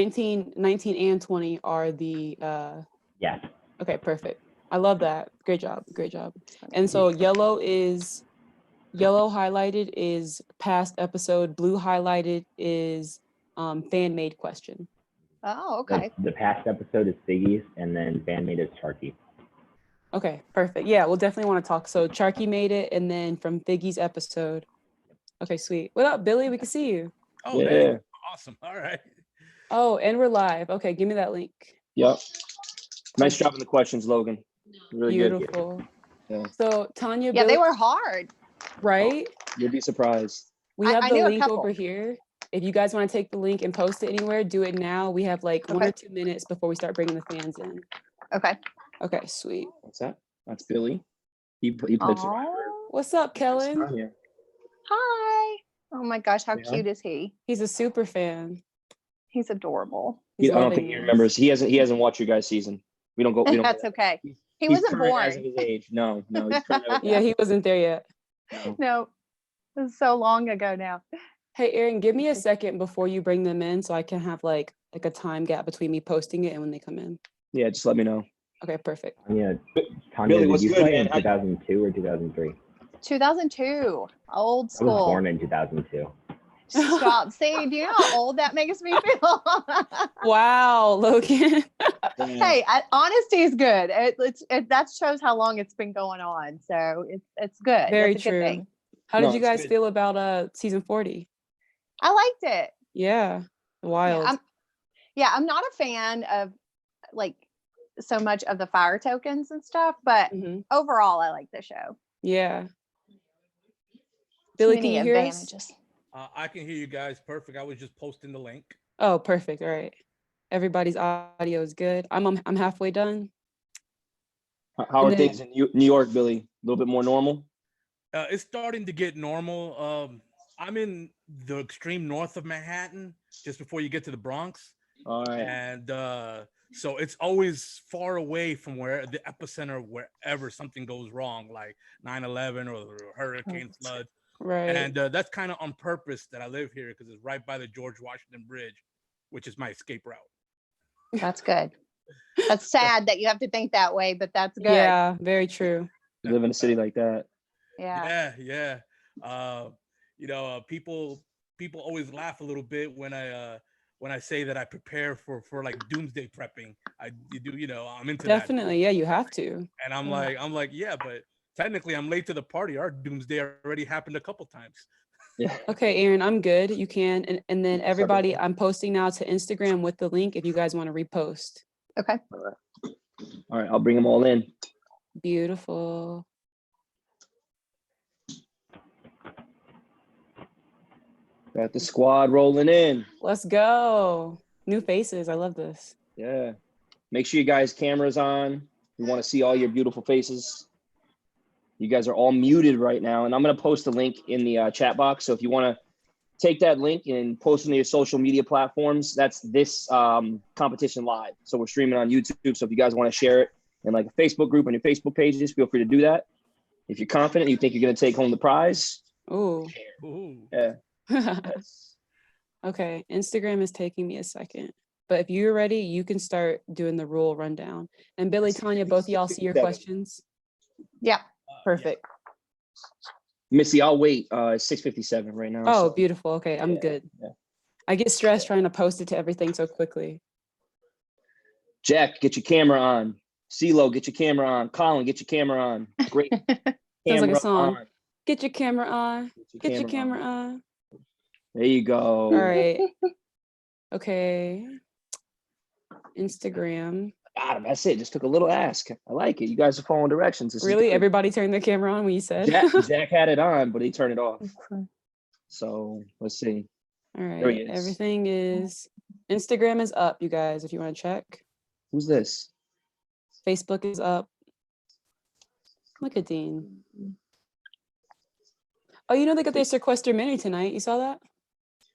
19 and 20 are the Yes. Okay, perfect. I love that. Great job. Great job. And so yellow highlighted is past episode, blue highlighted is fan-made question. Oh, okay. The past episode is Figgy's, and then fan-made is Charky. Okay, perfect. Yeah, we'll definitely want to talk. So Charky made it, and then from Figgy's episode. Okay, sweet. What up, Billy? We can see you. Oh, Yeah. hey. Awesome. All right. Oh, and we're live. Okay, give me that link. Yep. Nice job on the questions, Logan. Really Beautiful. good. Yeah. So Tanya, Yeah, Billy, they were hard. right? You'll be surprised. We have I the knew a link couple. over here. If you guys want to take the link and post it anywhere, do it now. We have like 1 or 2 minutes before we start bringing the fans in. Okay. Okay, sweet. What's that? That's Billy. He played Survivor. What's up, Kellen? Tanya. Hi. Oh my gosh, how Yeah. cute is he? He's a super fan. He's adorable. He's I don't loving think he this. remembers. He hasn't watched your guys' season. We don't go. We don't. That's okay. He He's wasn't current born. as of his age. No. He's current as- Yeah, he wasn't there yet. No. No, it was so long ago now. Hey, Aaron, give me a second before you bring them in so I can have like a time gap between me posting it and when they come in. Yeah, just let me know. Okay, perfect. Tanya, Billy, did what's you good, play man? in 2002 or 2003? 2002, old I was school. born in 2002. Stop. See, do you know how old that makes me feel? Wow, Logan. Hey, honesty is good. That shows how long it's been going on. So it's good. Very That's a true. good thing. How did No, you it's guys good. feel about season 40? I liked it. Yeah, wild. I'm not a fan of like so much of the fire tokens and stuff, but Mhm. overall I like the show. Yeah. Billy, Many can you hear us? advantages. I can hear you guys perfect. I was just posting the link. Oh, perfect. All right. Everybody's audio is good. I'm halfway done. How are And then- things in New York, Billy? A little bit more normal? It's starting to get normal. I'm in the extreme north of Manhattan, just before you get to the Bronx. All right. And so it's always far away from where the epicenter, wherever something goes wrong, like 9/11 or the hurricane flood. Right. And that's kind of on purpose that I live here because it's right by the George Washington Bridge, which is my escape route. That's good. That's sad that you have to think that way, but that's good. Yeah, very true. You live in a city like that. Yeah. Yeah. People always laugh a little bit when I say that I prepare for like doomsday prepping. I'm into that. Definitely. Yeah, you have to. And I'm like, yeah, but technically I'm late to the party. Our doomsday already happened a couple times. Yeah. Okay, Aaron, I'm good. You can. And then everybody, I'm posting now to Instagram with the link if you guys want to repost. Okay. All right. I'll bring them all in. Beautiful. Got the squad rolling in. Let's go. New faces. I love this. Yeah. Make sure you guys cameras on. We want to see all your beautiful faces. You guys are all muted right now. And I'm going to post a link in the chat box. So if you want to take that link and post it on your social media platforms, that's this competition live. So we're streaming on YouTube. So if you guys want to share it in like a Facebook group on your Facebook pages, feel free to do that. If you're confident, you think you're going to take home the prize. Ooh. Ooh. Yeah. Okay, Instagram is taking me a second. But if you're ready, you can start doing the rule rundown. And Billy, Tanya, both of y'all see your questions? Yeah. Perfect. Missy, I'll wait. It's 6:57 right now. Oh, so- beautiful. Okay, I'm good. yeah. I get stressed trying to post it to everything so quickly. Jack, get your camera on. CeeLo, get your camera on. Colin, get your camera on. Great. Sounds like a Camera song. on. Get your camera on. Get your camera on. on. There you go. All right. Okay. Instagram. Got him. That's it. Just took a little ask. I like it. You guys are following directions. This is Really? good. Everybody turned their camera on when you said? Jack had it on, but he turned it off. So let's see. All There he right. is. Everything is, Instagram is up, you guys, if you want to check. Who's this? Facebook is up. Look at Dean. Oh, you know they got their sequester mini tonight. You saw that?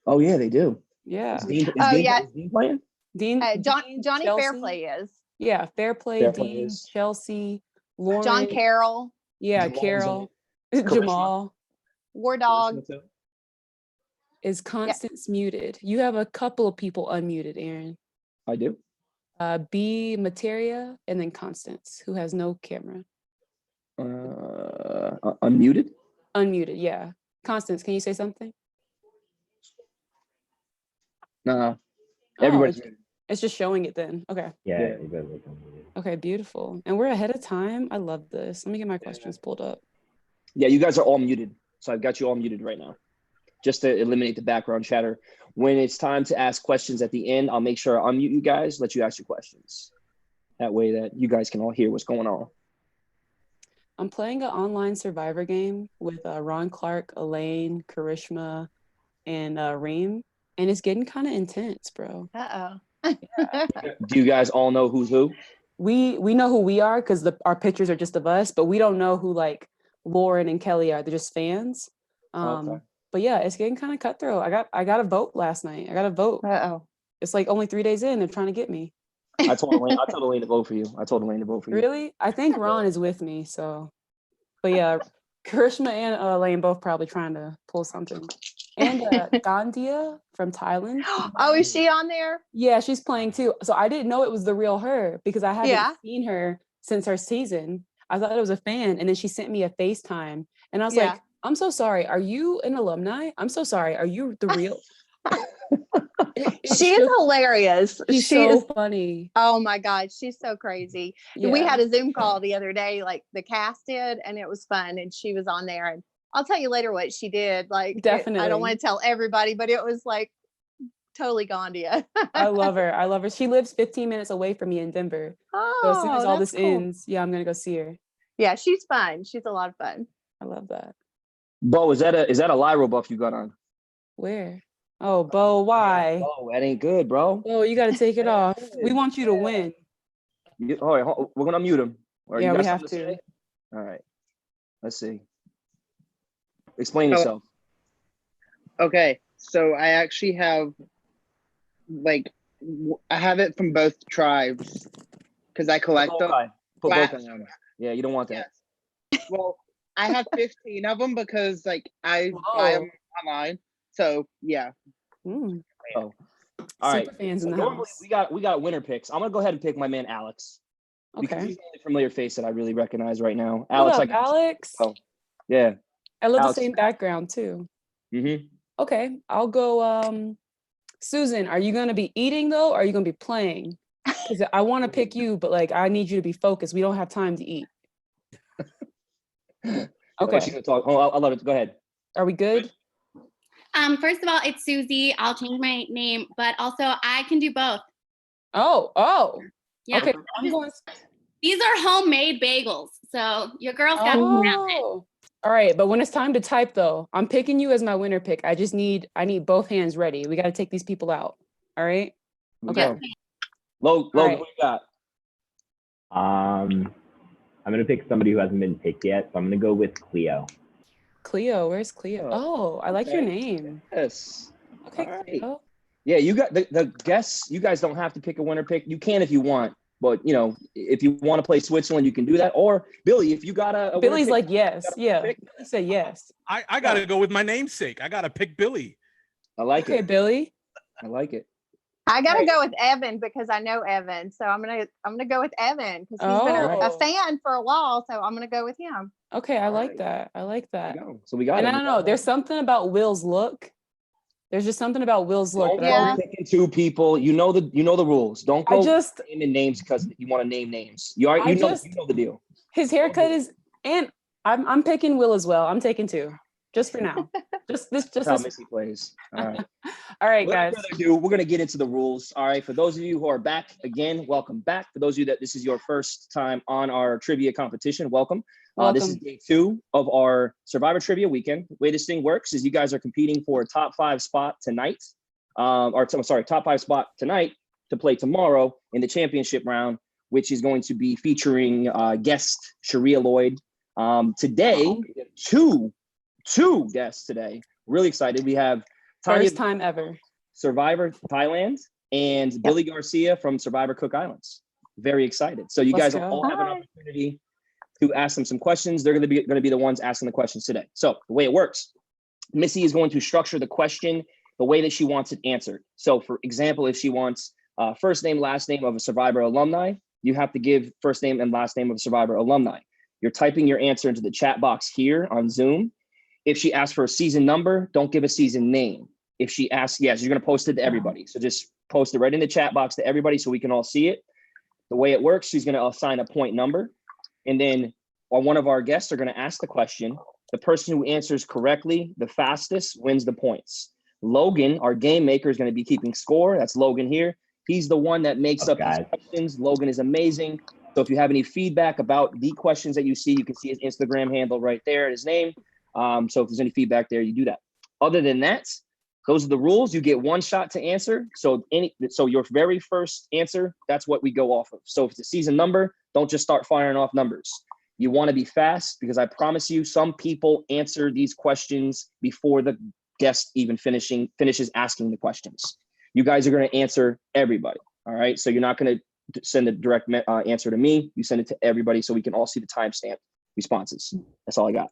Oh yeah, they do. Yeah. Is Dean, Oh, yeah. is Dean playing? Dean. Johnny Chelsea? Fairplay is. Yeah, Fairplay, Fairplay Dean, is. Chelsea, Lauren. John Carroll, Yeah, Jamal's Carol. Charisma. Jamal. War Dog. is Constance muted? You have a couple of people unmuted, Aaron. I do. B Materia and then Constance, who has no camera. Unmuted. Unmuted, yeah. Constance, can you say something? No. Oh, Everybody's it's just showing it then. Okay. Yeah, Yeah. you guys look unmuted. Okay, beautiful. And we're ahead of time. I love this. Let me get my questions pulled up. Yeah, you guys are all muted. So I've got you all muted right now, just to eliminate the background chatter. When it's time to ask questions at the end, I'll make sure I unmute you guys, let you ask your questions. That way that you guys can all hear what's going on. I'm playing an online survivor game with Ron Clark, Elaine, Karishma, and Reem. And it's getting kind of intense, bro. Uh-oh. Do you guys all know who's who? We know who we are because our pictures are just of us, but we don't know who like Lauren and Kelly are. They're just fans. Okay. But yeah, it's getting kind of cutthroat. I got a vote last night. I got a vote. Uh-oh. It's like only 3 days in, they're trying to get me. I told Elaine to vote for you. Really? I think Ron is with me. So, but yeah, Karishma and Elaine both probably trying to pull something. And Gandia from Thailand. Oh, is she on there? Yeah, she's playing too. So I didn't know it was the real her because I haven't seen her since her season. I thought it was a fan. And then she sent me a FaceTime. And I was like, I'm so sorry. Are you an alumni? I'm so sorry. Are you the real? She is hilarious. She's so funny. Oh my God, she's so crazy. Yeah. We had a Zoom call the other day, like the cast did, and it was fun. And she was on there, and I'll tell you later what she did. Like, definitely, I don't want to tell everybody, but it was like totally Gandia. I love her. I love her. She lives 15 minutes away from me in Denver. Oh, so as soon as all this cool. ends, yeah, I'm gonna go see her. Yeah, she's fun. She's a lot of fun. I love that. Bo, is that a Lyra buff you got on? Where? Oh, Bo, why? Oh, that ain't good, bro. Oh, you got to take it off. We want you to win. All right, we're gonna mute him. Yeah, we have to. All right. Let's see. Explain yourself. Okay, so I actually have, like, I have it from both tribes because I collect them. Put both of them. Yeah, you don't want that. Yes. Well, I have 15 of them because, like, I buy them online. So yeah. Mm. Oh. All right. Super fans in the Normally house. we got winner picks. I'm gonna go ahead and pick my man Alex. Because Okay. he's the only familiar face that I really recognize right now. Alex, Alex, Alex. Oh, yeah. I love Alex. the same background too. Mm-hmm. Okay, I'll go. Susan, are you gonna be eating though, or are you gonna be playing? Because I want to pick you, but like I need you to be focused. We don't have time to eat. Okay. She's gonna talk. Oh, I love it. Go ahead. Are we good? First of all, it's Susie. I'll change my name, but also I can do both. Oh. Yeah. Okay. I'm going. These are homemade bagels, so your girl's got them around it. Oh. All right, but when it's time to type though, I'm picking you as my winner pick. I need both hands ready. We got to take these people out. All right. Okay. Logan, right. what you got? I'm gonna pick somebody who hasn't been picked yet, so I'm gonna go with Cleo. Cleo, where's Cleo? Oh, I like your name. Yes. Okay, All right. Cleo. Yeah, you got the guests. You guys don't have to pick a winner pick. You can if you want, but you know, if you want to play Switzerland, you can do that. Or Billy, if you got a Billy's winner like pick, yes, yeah. pick. Billy said yes. I gotta go with my namesake. I gotta pick Billy. I like Okay, it. Billy. I like it. I gotta go with Evan because I know Evan, so I'm gonna go with Evan because he's been a fan for a while, so I'm gonna go with him. Okay, I like that. I like that. So we got. And it. I don't know. There's something about Will's look. There's just something about Will's look. Don't go picking two people. You know the rules. Don't go just naming names because you want to name names. You know the deal. His haircut is, and I'm picking Will as well. I'm taking two, just for now. Just how Missy plays. All right. All right, Without guys. further ado, we're gonna get into the rules. All right. For those of you who are back again, welcome back. For those of you that this is your first time on our trivia competition, welcome. This is day 2 of our Survivor Trivia weekend. The way this thing works is you guys are competing for a top 5 spot tonight, top 5 spot tonight to play tomorrow in the championship round, which is going to be featuring guest Sharia Lloyd. Today, we have two guests today. Really excited. We have Tanya, First time ever. Survivor Thailand, and Billy Garcia from Survivor Cook Islands. Very excited. So you guys all have an opportunity to ask them some questions. They're going to be the ones asking the questions today. So the way it works, Missy is going to structure the question the way that she wants it answered. So for example, if she wants first name, last name of a Survivor alumni, you have to give first name and last name of a Survivor alumni. You're typing your answer into the chat box here on Zoom. If she asks for a season number, don't give a season name. If she asks, yes, you're going to post it to everybody. So just post it right in the chat box to everybody so we can all see it. The way it works, she's going to assign a point number. And then one of our guests are going to ask the question. The person who answers correctly, the fastest, wins the points. Logan, our game maker, is going to be keeping score. That's Logan here. He's the one that makes up these questions. Logan is amazing. So if you have any feedback about the questions that you see, you can see his Instagram handle right there, his name. So if there's any feedback there, you do that. Other than that, those are the rules. You get one shot to answer. So your very first answer, that's what we go off of. So if it's a season number, don't just start firing off numbers. You want to be fast because I promise you, some people answer these questions before the guest even finishes asking the questions. You guys are going to answer everybody. All right. So you're not going to send a direct answer to me. You send it to everybody so we can all see the timestamp responses. That's all I got.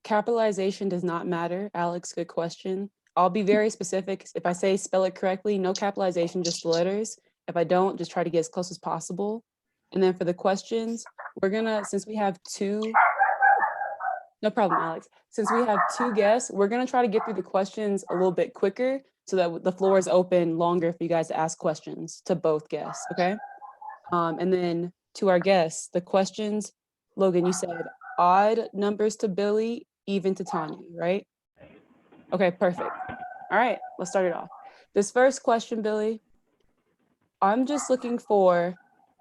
Capitalization does not matter. Alex, good question. I'll be very specific. If I say spell it correctly, no capitalization, just the letters. If I don't, just try to get as close as possible. And then for the questions, we're gonna, since we have two, no problem, Alex. Since we have two guests, we're gonna try to get through the questions a little bit quicker so that the floor is open longer for you guys to ask questions to both guests, okay? And then to our guests, the questions, Logan, you said odd numbers to Billy, even to Tanya, right? Okay, perfect. All right, let's start it off. This first question, Billy, I'm just looking for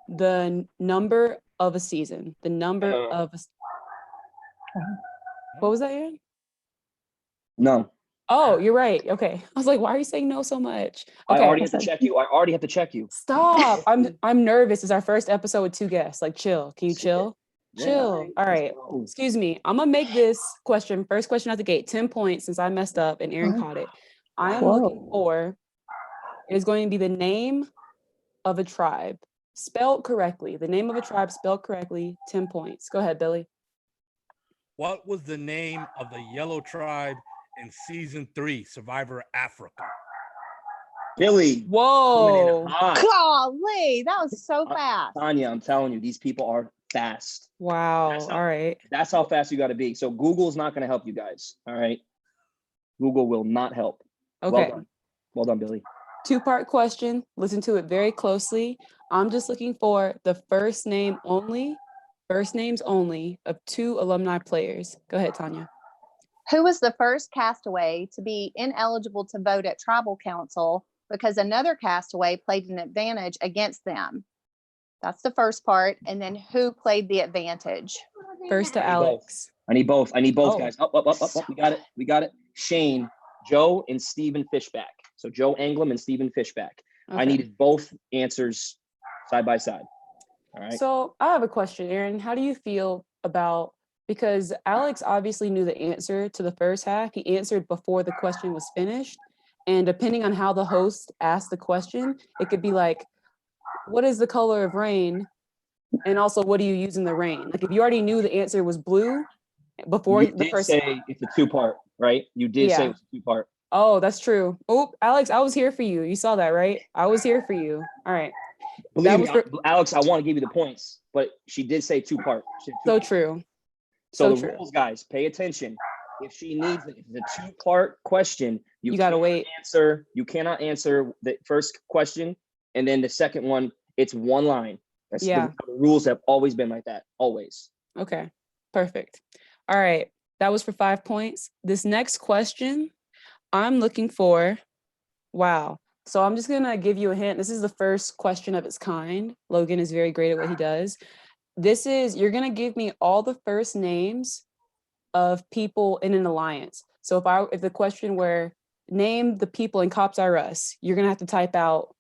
the number of a season, the number of a... What was that, Aaron? No. Oh, you're right. Okay. I was like, why are you saying no so much? Okay. I already have to check you. Stop. I'm nervous. It's our first episode with two guests. Like, chill. Can you chill? Yeah. Chill. All right. Excuse me. I'm gonna make this question, first question out the gate, 10 points since I messed up and Aaron caught it. I am looking for, it is going to be the name of a tribe spelled correctly. The name of a tribe spelled correctly, 10 points. Go ahead, Billy. What was the name of the yellow tribe in season 3, Survivor Africa? Billy. Whoa. Golly, that was so fast. Tanya, I'm telling you, these people are fast. Wow. All right. That's how fast you got to be. So Google's not going to help you guys. All right. Google will not help. Okay. Well done, Billy. Two-part question. Listen to it very closely. I'm just looking for the first names only of 2 alumni players. Go ahead, Tanya. Who was the first castaway to be ineligible to vote at tribal council because another castaway played an advantage against them? That's the first part. And then who played the advantage? First to Alex. I need both, guys. Up. We got it. Shane, Joe, and Stephen Fishback. So Joe Anglem and Stephen Fishback. Okay. I needed both answers side by side. All right. So I have a question, Aaron. How do you feel about, because Alex obviously knew the answer to the first half. He answered before the question was finished. And depending on how the host asked the question, it could be like, what is the color of rain? And also, what do you use in the rain? Like if you already knew the answer was blue before you did say it's a 2-part, right? You did say it was a 2-part. Oh, that's true. Oh, Alex, I was here for you. You saw that, right? I was here for you. All right. Believe me, Alex, I want to give you the points, but she did say 2-part. So true. So the rules, guys, pay attention. If she needs it, if it's a 2-part question, you gotta wait. You cannot answer the first question, and then the second one, it's 1 line. That's the rules have always been like that, always. Okay, perfect. All right, that was for 5 points. This next question, I'm looking for, wow. So I'm just gonna give you a hint. This is the first question of its kind. Logan is very great at what he does. You're gonna give me all the first names of people in an alliance. So if the question were name the people in Cops R Us, you're gonna have to type out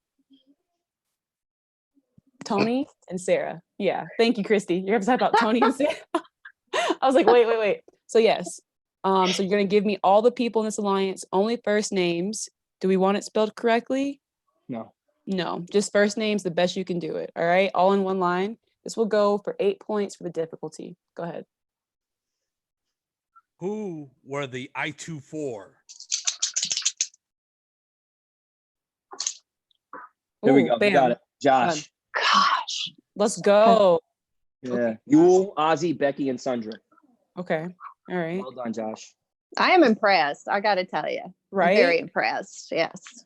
Tony and Sarah. Yeah, thank you, Christy. You're gonna have to type out Tony and Sarah. I was like, wait. So yes, so you're gonna give me all the people in this alliance, only first names. Do we want it spelled correctly? No, just first names, the best you can do it. All right, all in 1 line. This will go for 8 points for the difficulty. Go ahead. Who were the I-24? Here we Ooh, go. We bam. got it. Josh. Gosh. Let's go. Yeah. Okay. Yule, Ozzy, Becky, and Sundra. Okay. All right. Well done, Josh. I am impressed. I got to tell you. Right. I'm very impressed. Yes.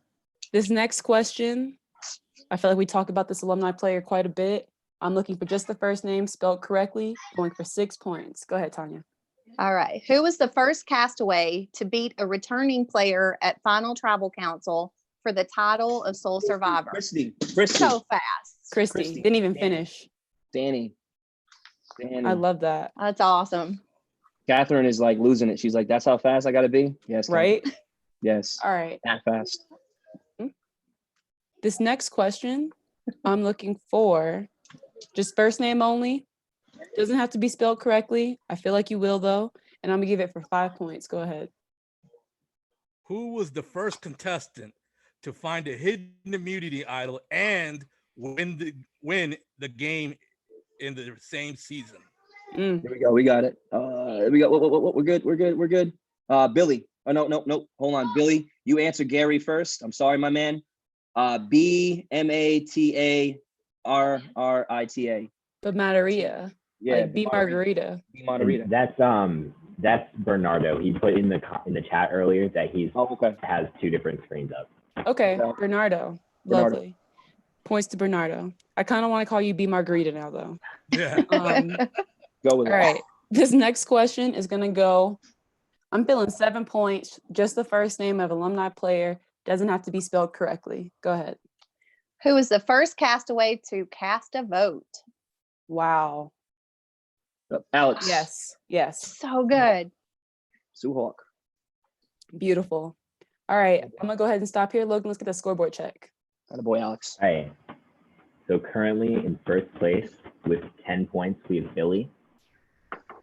This next question, I feel like we talk about this alumni player quite a bit. I'm looking for just the first name spelled correctly, going for 6 points. Go ahead, Tanya. All right. Who was the first castaway to beat a returning player at Final Tribal Council for the title of Sole Survivor? Christy. So fast. Christy. Didn't even Danny. finish. Danny. I love that. That's awesome. Catherine is like losing it. She's like, that's how fast I got to be? Yes. Right? Catherine. Yes. All right. That fast. This next question, I'm looking for just first name only. Doesn't have to be spelled correctly. I feel like you will, though. And I'm going to give it for 5 points. Go ahead. Who was the first contestant to find a hidden immunity idol and win the game in the same season? Here we go. We got it. We got what? We're good. Billy. Oh no. Hold on, Billy. You answer Gary first. I'm sorry, my man. BMATARRITA. But Margarita. Yeah. Like B Margarita. B Margarita. That's Bernardo. He put in the chat earlier that okay. has 2 different screens up. Okay, Yeah. Bernardo. Lovely. Points to Bernardo. I kind of want to call you B Margarita now, though. Yeah. Go with it. All right. This next question is going to go, I'm feeling 7 points. Just the first name of alumni player. Doesn't have to be spelled correctly. Go ahead. Who was the first castaway to cast a vote? Wow. Alex. Yes. So good. Sue Hawk. Beautiful. All right. I'm going to go ahead and stop here. Logan, let's get the scoreboard check. Attaboy, Alex. All right. So currently in first place with 10 points, we have Billy.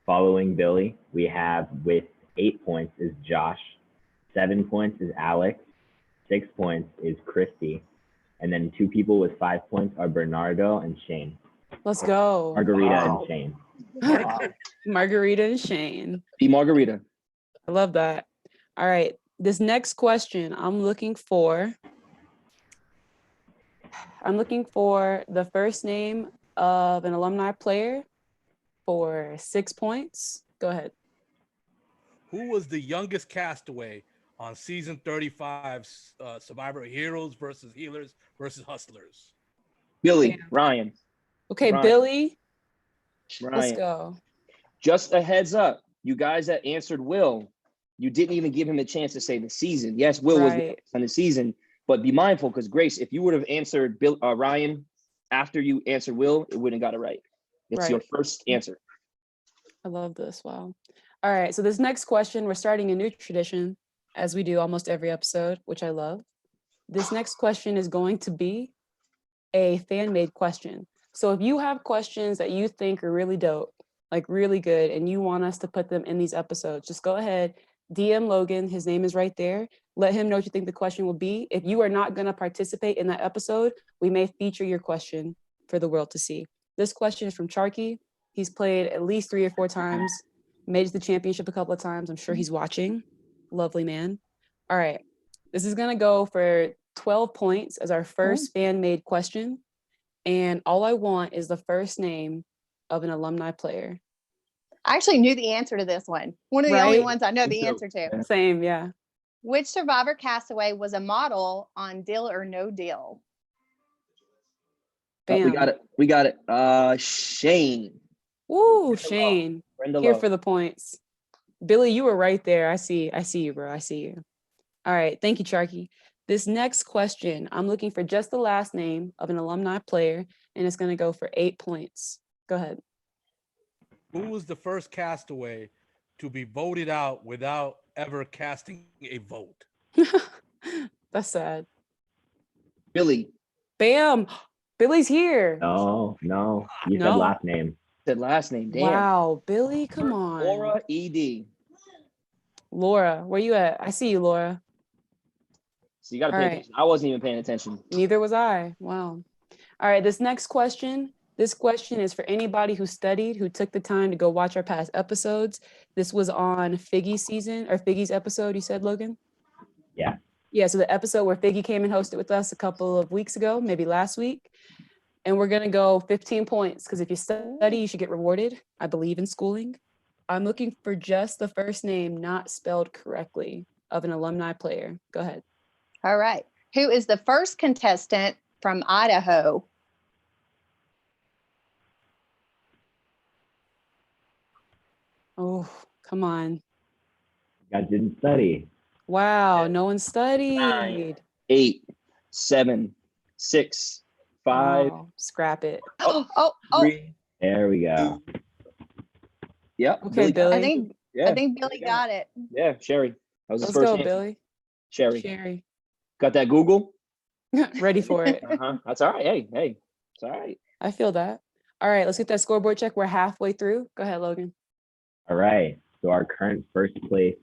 Following Billy, we have with 8 points is Josh. 7 points is Alex. 6 points is Christy. And then 2 people with 5 points are Bernardo and Shane. Let's go. Margarita and Shane. Margarita and Shane. B Margarita. I love that. All right. This next question, I'm looking for the first name of an alumni player for 6 points. Go ahead. Who was the youngest castaway on season 35 Survivor Heroes versus Healers versus Hustlers? Billy. Ryan. Okay, Ryan. Billy. Ryan. Let's go. Just a heads up, you guys that answered Will, you didn't even give him a chance to say the season. Yes, Will was on the season, but be mindful because Grace, if you would have answered Ryan after you answered Will, it wouldn't have got it right. It's your first answer. I love this. Wow. All right. So this next question, we're starting a new tradition as we do almost every episode, which I love. This next question is going to be a fan-made question. So if you have questions that you think are really dope, like really good, and you want us to put them in these episodes, just go ahead, DM Logan. His name is right there. Let him know what you think the question will be. If you are not going to participate in that episode, we may feature your question for the world to see. This question is from Charky. He's played at least 3 or 4 times, made it to the championship a couple of times. I'm sure he's watching. Lovely man. All right. This is going to go for 12 points as our first fan-made question. And all I want is the first name of an alumni player. I actually knew the answer to this one. One of the only ones I know the answer to. Same, yeah. Which Survivor castaway was a model on Deal or No Deal? Oh, we got it. Shane. Woo, Shane. Here Love. for the points. Billy, you were right there. I see you, bro. I see you. All right. Thank you, Charky. This next question, I'm looking for just the last name of an alumni player, and it's going to go for 8 points. Go ahead. Who was the first castaway to be voted out without ever casting a vote? That's sad. Billy. Bam. Billy's here. No. You said last name. Said last name. Damn. Wow, Billy, come on. Laura ED. Laura, where you at? I see you, Laura. So you got to pay attention. I wasn't even paying attention. Neither was I. Wow. All right, this next question This question is for anybody who studied, who took the time to go watch our past episodes. This was on Figgy's season, or Figgy's episode, you said, Logan? Yeah. Yeah, so the episode where Figgy came and hosted with us a couple of weeks ago, maybe last week. And we're going to go 15 points, because if you study, you should get rewarded. I believe in schooling. I'm looking for just the first name not spelled correctly of an alumni player. Go ahead. All right. Who is the first contestant from Idaho? Oh, come on. I didn't study. Wow, no one studied. 8, 7, 6, 5. Wow, scrap it. Oh. 3. There we go. Yep. Okay, Billy. I think Billy got it. Yeah, Sherry. That was his Let's first go, name. Billy. Sherry. Got that Google? Ready for it. That's all right. Hey, it's all right. I feel that. All right, let's get that scoreboard check. We're halfway through. Go ahead, Logan. All right. So our current first place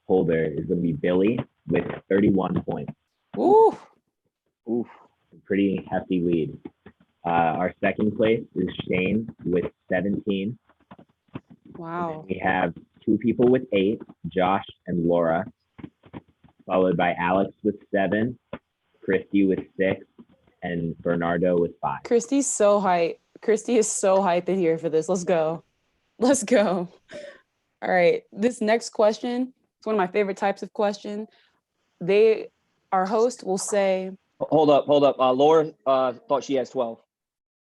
holder is going to be Billy with 31 points. Ooh. Oof. Pretty hefty lead. Our second place is Shane with 17. Wow. We have 2 people with 8, Josh and Laura, followed by Alex with 7, Christy with 6, and Bernardo with 5. Christy's so hype. Christy is so hype in here for this. Let's go. Let's go. All right. This next question is one of my favorite types of question. Our host will say. Hold up. Laura thought she has 12.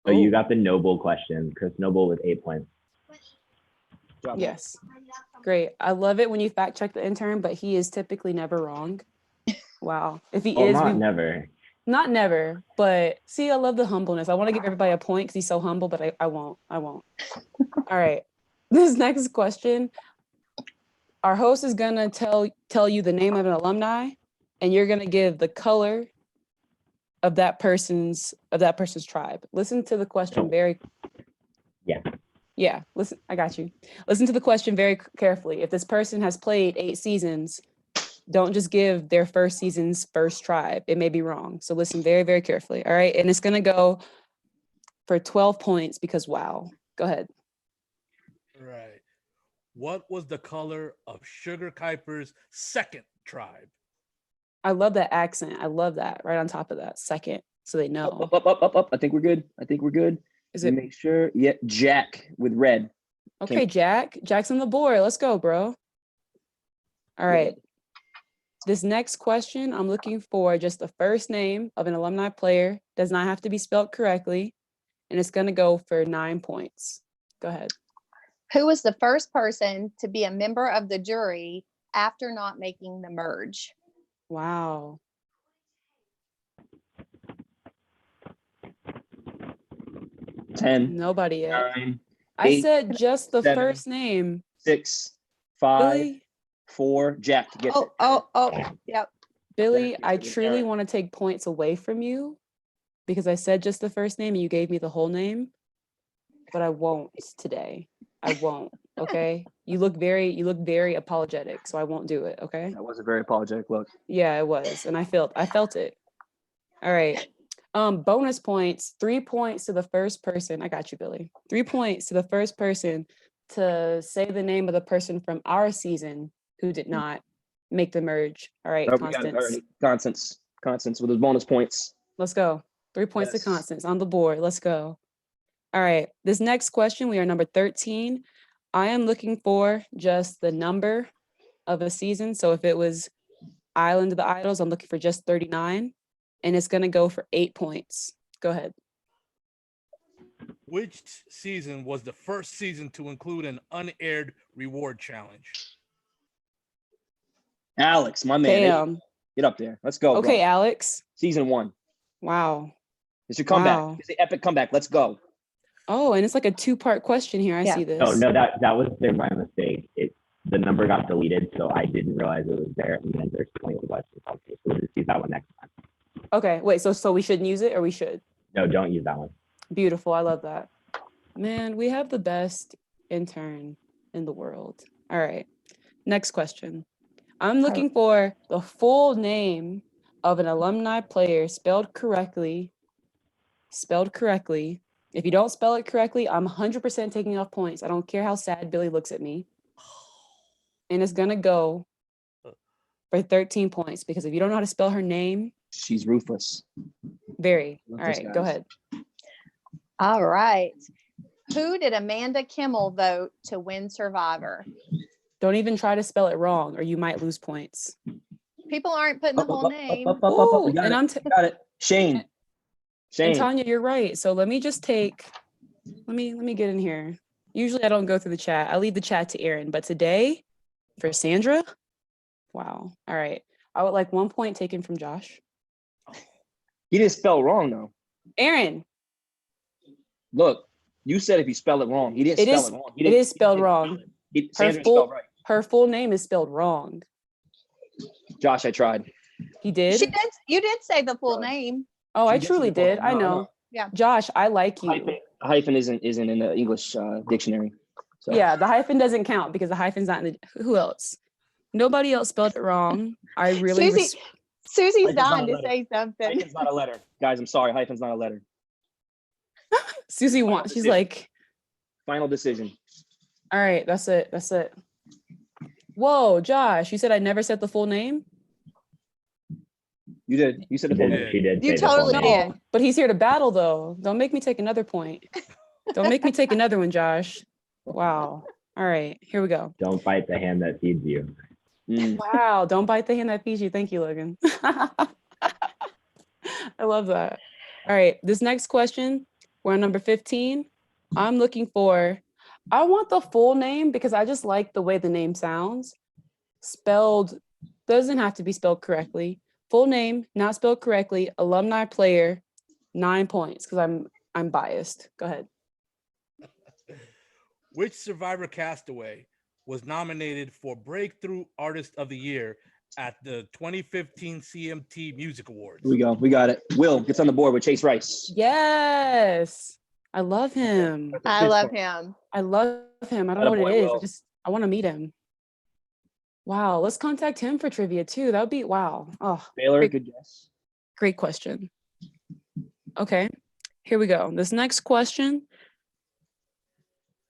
So you got the Noble question. Chris Noble with 8 points. Yes. Great. I love it when you fact check the intern, but he is typically never wrong. Wow. If he is, never. Not never, but see, I love the humbleness. I want to give everybody a point because he's so humble, but I won't. All right. This next question, our host is gonna tell you the name of an alumni, and you're gonna give the color of that person's tribe. Listen to the question very. Yeah. Listen, I got you. Listen to the question very carefully. If this person has played 8 seasons, don't just give their first season's first tribe. It may be wrong. So listen very, very carefully. All right. And it's going to go for 12 points because wow. Go ahead. Right. What was the color of Sugar Kuiper's second tribe? I love that accent. I love that. Right on top of that. Second. So they know. Up. I think we're good. Is it? Make sure. Yeah. Jack with red. Okay, Jack. Jack's on the board. Let's go, bro. All right. This next question, I'm looking for just the first name of an alumni player. Does not have to be spelled correctly. And it's going to go for 9 points. Go ahead. Who was the first person to be a member of the jury after not making the merge? Wow. Ten. Nobody yet. 9. I said just the 7, first name. 6, 5, Billy? 4. Jack gets it. Yep. Billy, I truly want to take points away from you because I said just the first name and you gave me the whole name, but I won't today. I won't. Okay. You look very apologetic, so I won't do it. Okay. That was a very apologetic look. Yeah, it was, and I felt it. All right. Bonus points. 3 points to the first person. I got you, Billy. 3 points to the first person to say the name of the person from our season who did not make the merge. All right, Constance with those bonus points. Let's go. 3 points to Constance on the board. Let's go. All right. This next question, we are number 13. I am looking for just the number of a season. So if it was Island of the Idols, I'm looking for just 39. And it's going to go for 8 points. Go ahead. Which season was the first season to include an unaired reward challenge? Alex, my man. Damn. Get up there. Let's go. Okay, bro. Alex. Season 1. Wow. It's your comeback. Wow. It's the epic comeback. Let's go. Oh, and it's like a 2-part question here. I see this. Oh, no, that was there by mistake. The number got deleted, so I didn't realize it was there. And then there's 20 questions. Okay, so we'll just use that one next time. Okay, wait, so we shouldn't use it or we should? No, don't use that one. Beautiful. I love that. Man, we have the best intern in the world. All right. Next question. I'm looking for the full name of an alumni player spelled correctly If you don't spell it correctly, I'm 100% taking off points. I don't care how sad Billy looks at me. And it's going to go for 13 points because if you don't know how to spell her name, she's ruthless. Very. All right, go ahead. All right. Who did Amanda Kimmel vote to win Survivor? Don't even try to spell it wrong or you might lose points. People aren't putting the whole name. Ooh, got and it. Got it. Shane. And Tanya, you're right. So let me just take, let me get in here. Usually I don't go through the chat. I leave the chat to Aaron, but today for Sandra, wow. All right. I would like 1 point taken from Josh. He didn't spell wrong though. Aaron. Look, you said if you spell it wrong. He didn't spell it wrong. It is spelled wrong. Sandra spelled right. Her full name is spelled wrong. Josh, I tried. He did? You did say the full name. Oh, I truly did. I know. No. Yeah. Josh, I like you. Hyphen isn't in the English dictionary. So. Yeah, the hyphen doesn't count because the hyphen's not in the. Who else? Nobody else spelled it wrong. I really. Susie's dying to say something. Hyphen's not a letter, guys. I'm sorry. Hyphen's not a letter. Susie wants. She's like. Final decision. All right, that's it. That's it. Whoa, Josh! You said I never said the full name. You did. You said the full name. She did. You totally did. But he's here to battle, though. Don't make me take another point. Don't make me take another one, Josh. Wow. All right, here we go. Don't bite the hand that feeds you. Wow, don't bite the hand that feeds you. Thank you, Logan. I love that. All right, this next question, we're on number 15. I'm looking for, I want the full name because I just like the way the name sounds. Spelled, doesn't have to be spelled correctly. Full name, not spelled correctly, alumni player, 9 points because I'm biased. Go ahead. Which Survivor castaway was nominated for Breakthrough Artist of the Year at the 2015 CMT Music Awards? Here we go. We got it. Will gets on the board with Chase Rice. Yes. I love him. I love him. I love him. I don't know what it is. I want to meet him. Wow. Let's contact him for trivia too. That would be, wow. Oh, Baylor, good guess. Great question. Okay. Here we go. This next question.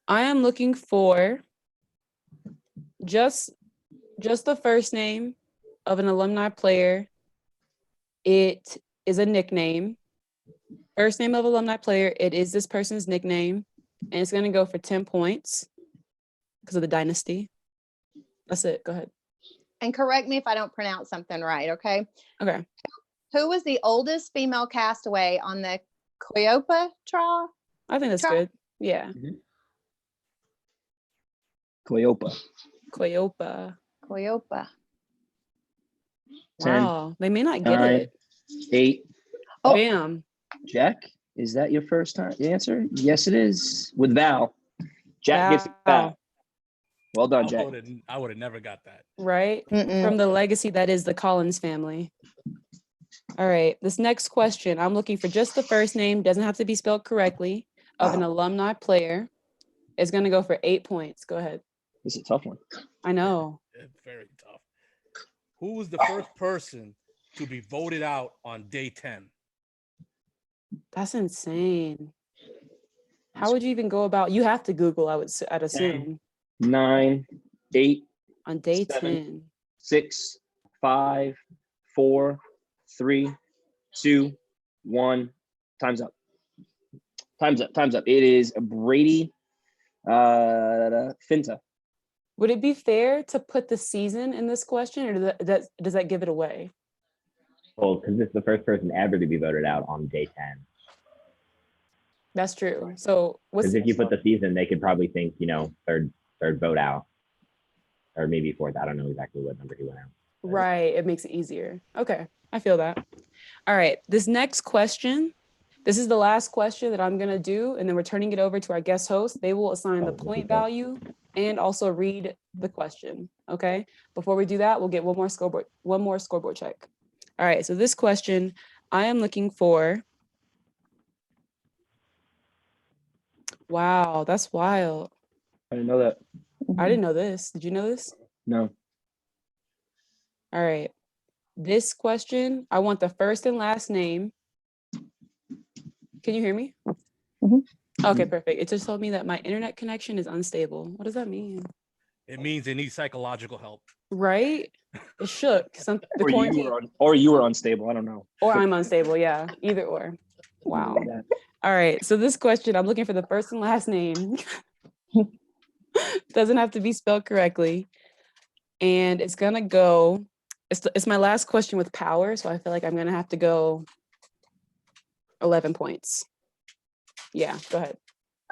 I am looking for just the first name of an alumni player. It is a nickname. First name of alumni player. It is this person's nickname. And it's going to go for 10 points because of the dynasty. That's it. Go ahead. And correct me if I don't pronounce something right, okay? Okay. Who was the oldest female castaway on the Cleopa trial? I think that's good. Yeah. Mm-hmm. Cleopa. Wow. They may not get 9, it. 8. Oh, bam. Jack, is that your first time answer? Yes, it is. With Val. Jack gets Val. Well done, Jack. I would have never got that. Right? From the legacy that is the Collins family. All right. This next question, I'm looking for just the first name, doesn't have to be spelled correctly, of an alumni player. It's going to go for 8 points. Go ahead. This is a tough one. I know. It's very tough. Who was the first person to be voted out on day 10? That's insane. How would you even go about? You have to Google, I'd assume. 9, 8. On day 7, 10. 6, 5, 4, 3, 2, 1. Time's up. Time's up. It is Brady Finta. Would it be fair to put the season in this question, or does that give it away? Well, because it's the first person ever to be voted out on day 10. That's true. So because if you put the season, they could probably think, third vote out, or maybe fourth. I don't know exactly what number he went out. Right. It makes it easier. Okay. I feel that. All right. This next question, this is the last question that I'm going to do, and then we're turning it over to our guest host. They will assign the point value and also read the question. Okay. Before we do that, we'll get one more scoreboard check. All right. So this question, I am looking for. Wow. That's wild. I didn't know that. I didn't know this. Did you know this? No. All right. This question, I want the first and last name. Can you hear me? Okay, perfect. It just told me that my internet connection is unstable. What does that mean? It means they need psychological help. Right? It shook. Or you were unstable. I don't know. Or I'm unstable. Yeah, either or. Wow. All right. So this question, I'm looking for the first and last name. Doesn't have to be spelled correctly. And it's gonna go. It's my last question with power, so I feel like I'm gonna have to go 11 points. Yeah, go ahead.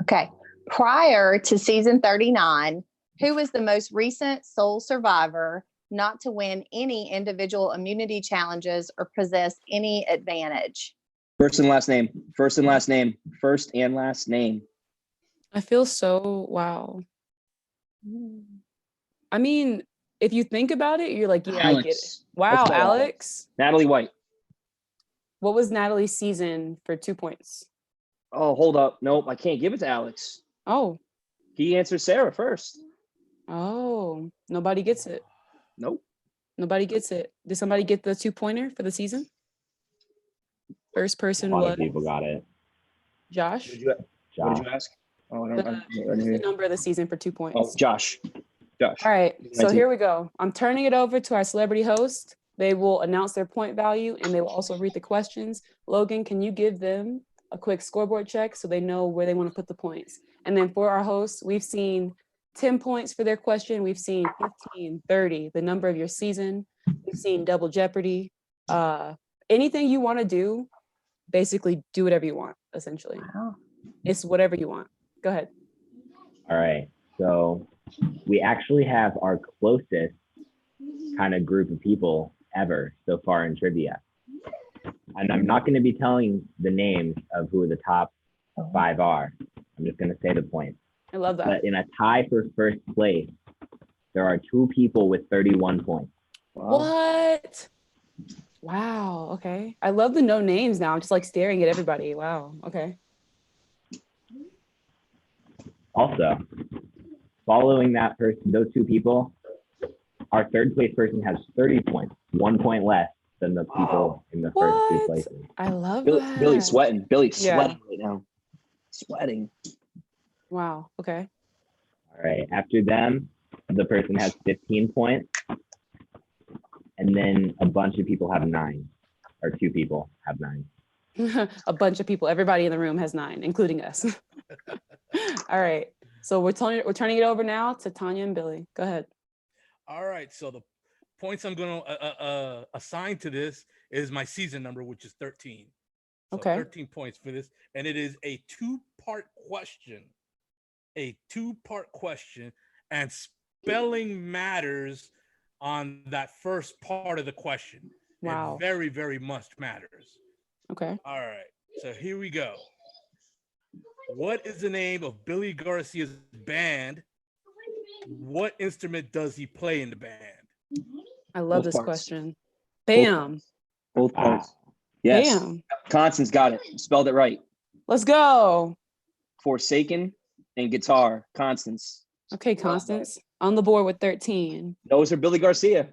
Okay. Prior to season 39, who was the most recent sole survivor not to win any individual immunity challenges or possess any advantage? First and last name. First and last name. First and last name. I feel so wow. I mean, if you think about it, you're like, yeah, Alex. I get it. Wow, Alex. Natalie White. What was Natalie's season for 2 points? Oh, hold up. Nope, I can't give it to Alex. Oh. He answered Sarah first. Oh, nobody gets it. Nope. Nobody gets it. Did somebody get the 2-pointer for the season? First person A lot was of people got it. Josh. What did you ask? Oh, I What's the number of the season for 2 points? Oh, Josh. All right, so here we go. I'm turning it over to our celebrity host. They will announce their point value and they will also read the questions. Logan, can you give them a quick scoreboard check so they know where they want to put the points? And then for our hosts, we've seen 10 points for their question. We've seen 15, 30, the number of your season. We've seen double jeopardy. Anything you want to do, basically do whatever you want, essentially. Wow. It's whatever you want. Go ahead. All right. So we actually have our closest kind of group of people ever so far in trivia. And I'm not going to be telling the names of who the top 5 are. I'm just going to say the points. I love that. But in a tie for first place, there are 2 people with 31 points. Wow. What? Wow. Okay. I love the no names now. I'm just like staring at everybody. Wow. Okay. Also, following that person, those 2 people, our third place person has 30 points, 1 point less than the people in the first 2 places. I love Billy's that. sweating. Billy's sweating right now. Sweating. Wow. Okay. All right. After them, the person has 15 points. And then a bunch of people have 9, or 2 people have 9. A bunch of people. Everybody in the room has 9, including us. All right. So we're turning it over now to Tanya and Billy. Go ahead. All right. So the points I'm going to assign to this is my season number, which is 13. So Okay. 13 points for this. And it is a 2-part question. A 2-part question. And spelling matters on that first part of the question. Wow. It very, very much matters. Okay. All right. So here we go. What is the name of Billy Garcia's band? What instrument does he play in the band? I love Both this parts. question. Bam. Both parts. Yes. Bam. Constance got it. Spelled it right. Let's go. Forsaken and guitar. Constance. Okay, Constance. On the board with 13. Knows her Billy Garcia.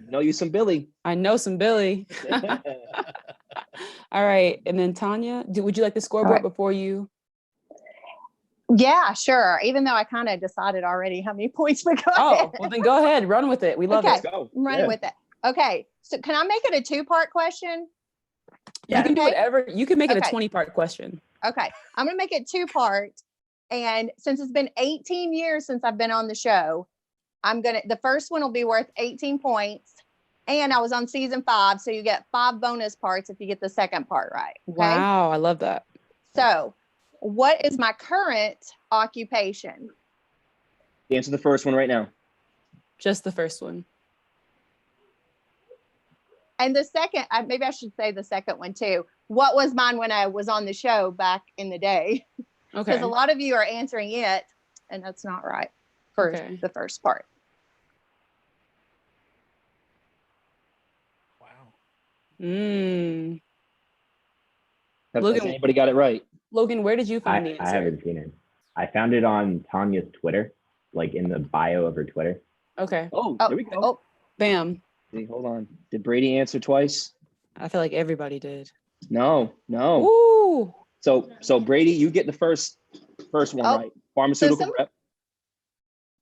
Know you some Billy. I know some Billy. All right. And then Tanya, would you like the scoreboard before you? Yeah, sure. Even though I kind of decided already how many points we got. Oh, well then go ahead. Run with it. We love it. Go. I'm running with it. Okay. So can I make it a 2-part question? You can do whatever. You can make it a Okay. 20-part question. Okay. I'm going to make it 2-part. And since it's been 18 years since I've been on the show, the first one will be worth 18 points. And I was on season 5. So you get 5 bonus parts if you get the second part right. Okay? Wow. I love that. So what is my current occupation? Answer the first one right now. Just the first one. And the second, maybe I should say the second one too. What was mine when I was on the show back in the day? Okay. Because a lot of you are answering it, and that's not right for the first part. Wow. Has Logan, anybody got it right? Logan, where did you find the answer? I haven't seen it. I found it on Tanya's Twitter, like in the bio of her Twitter. Okay. Oh, there we go. Oh, bam. Hey, hold on. Did Brady answer twice? I feel like everybody did. No. Ooh. So Brady, you get the first one right. Pharmaceutical some- rep.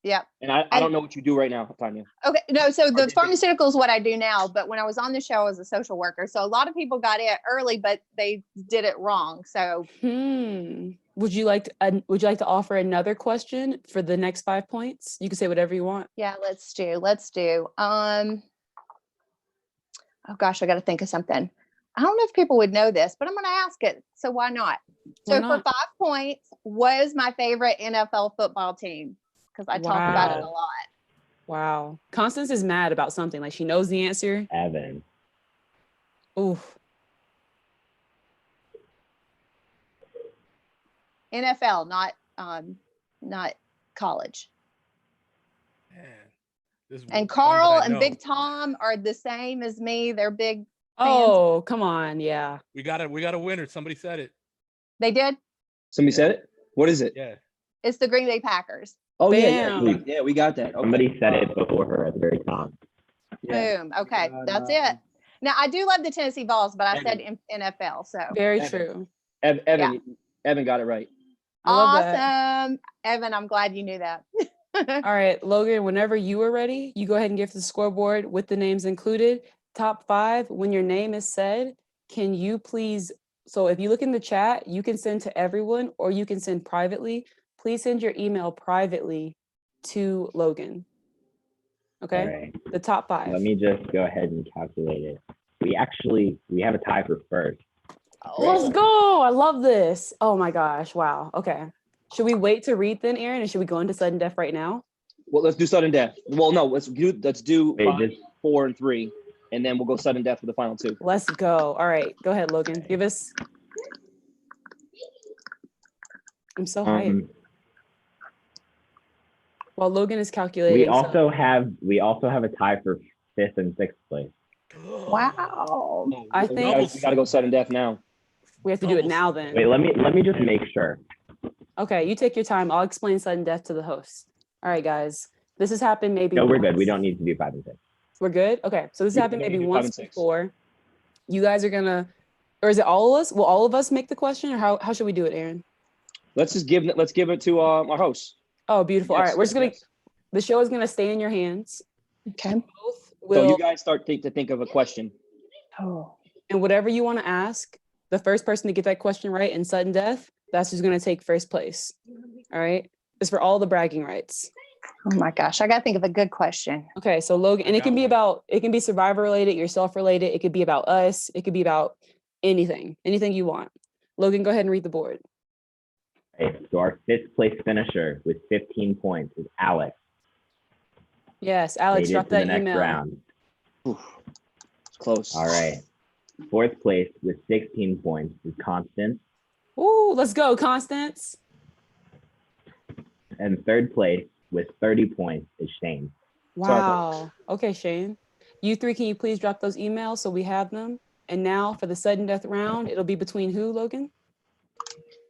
Yep. And I don't know what you do right now, Tanya. Okay, no, so the did they- pharmaceutical is what I do now, but when I was on the show, I was a social worker. So a lot of people got it early, but they did it wrong. So Would you like to offer another question for the next 5 points? You can say whatever you want. yeah, let's do. Oh gosh, I got to think of something. I don't know if people would know this, but I'm going to ask it. So why not? Why So not? for 5 points, was my favorite NFL football team? Because I talk about it a lot. Wow. Constance is mad about something. Like she knows the answer. Evan. Oof. NFL, not college. Man, this is And one Carl that I and know. Big Tom are the same as me. They're big fans. Oh, come on. Yeah. We got a winner. Somebody said it. They did. Somebody said it? What is it? Yeah. It's the Green Bay Packers. Oh Bam. yeah, we got that. Okay. Somebody said it before her at the very top. Yeah. Boom. Okay, that's it. Now I do love the Tennessee Vols, but I said NFL. So Very Evan. true. Evan got it right. I love that. awesome, Evan. I'm glad you knew that. All right, Logan, whenever you are ready, you go ahead and give the scoreboard with the names included. Top 5, when your name is said, can you please, so if you look in the chat, you can send to everyone or you can send privately. Please send your email privately to Logan. Okay, All right. the top 5. Let me just go ahead and calculate it. We have a tie for first. Let's go. I love this. Oh my gosh. Wow. Okay. Should we wait to read then, Aaron? And should we go into sudden death right now? Well, let's do sudden death. Well, no, let's do Wait, 5, 4, and 3, and then we'll go sudden death for the final 2. Let's go. All right. Go ahead, Logan. Give us. I'm so hyped. While Logan is calculating. We also have a tie for 5th and 6th place. Wow. I think we got to go sudden death now. we have to do it now then. Wait, let me just make sure. Okay, you take your time. I'll explain sudden death to the host. All right, guys. This has happened maybe. No, we're good. once. We don't need to do 5 and 6. We're good? Okay. So this We happened don't maybe need to do 5 once and 6. before. You guys are gonna, or is it all of us? Will all of us make the question, or how should we do it, Aaron? Let's give it to our host. Oh, beautiful. All Yes, right, we're just gonna. yes. The show is gonna stay in your hands. Okay. Both So will, you guys start to think of a question. Oh. and whatever you want to ask, the first person to get that question right in sudden death, that's who's gonna take first place. All right. It's for all the bragging rights. Oh my gosh, I got to think of a good question. Okay, so Logan, and it can be survivor related, yourself related. It could be about us. It could be about anything you want. Logan, go ahead and read the board. Okay, so our 5th place finisher with 15 points is Alex. Yes, Alex, Made it drop to the that next email. round. It's close. All right. 4th place with 16 points is Constance. Ooh, let's go, Constance. And 3rd place with 30 points is Shane. Wow. Okay, Shane. You 3, can you please drop those emails so we have them? And now for the sudden death round, it'll be between who, Logan?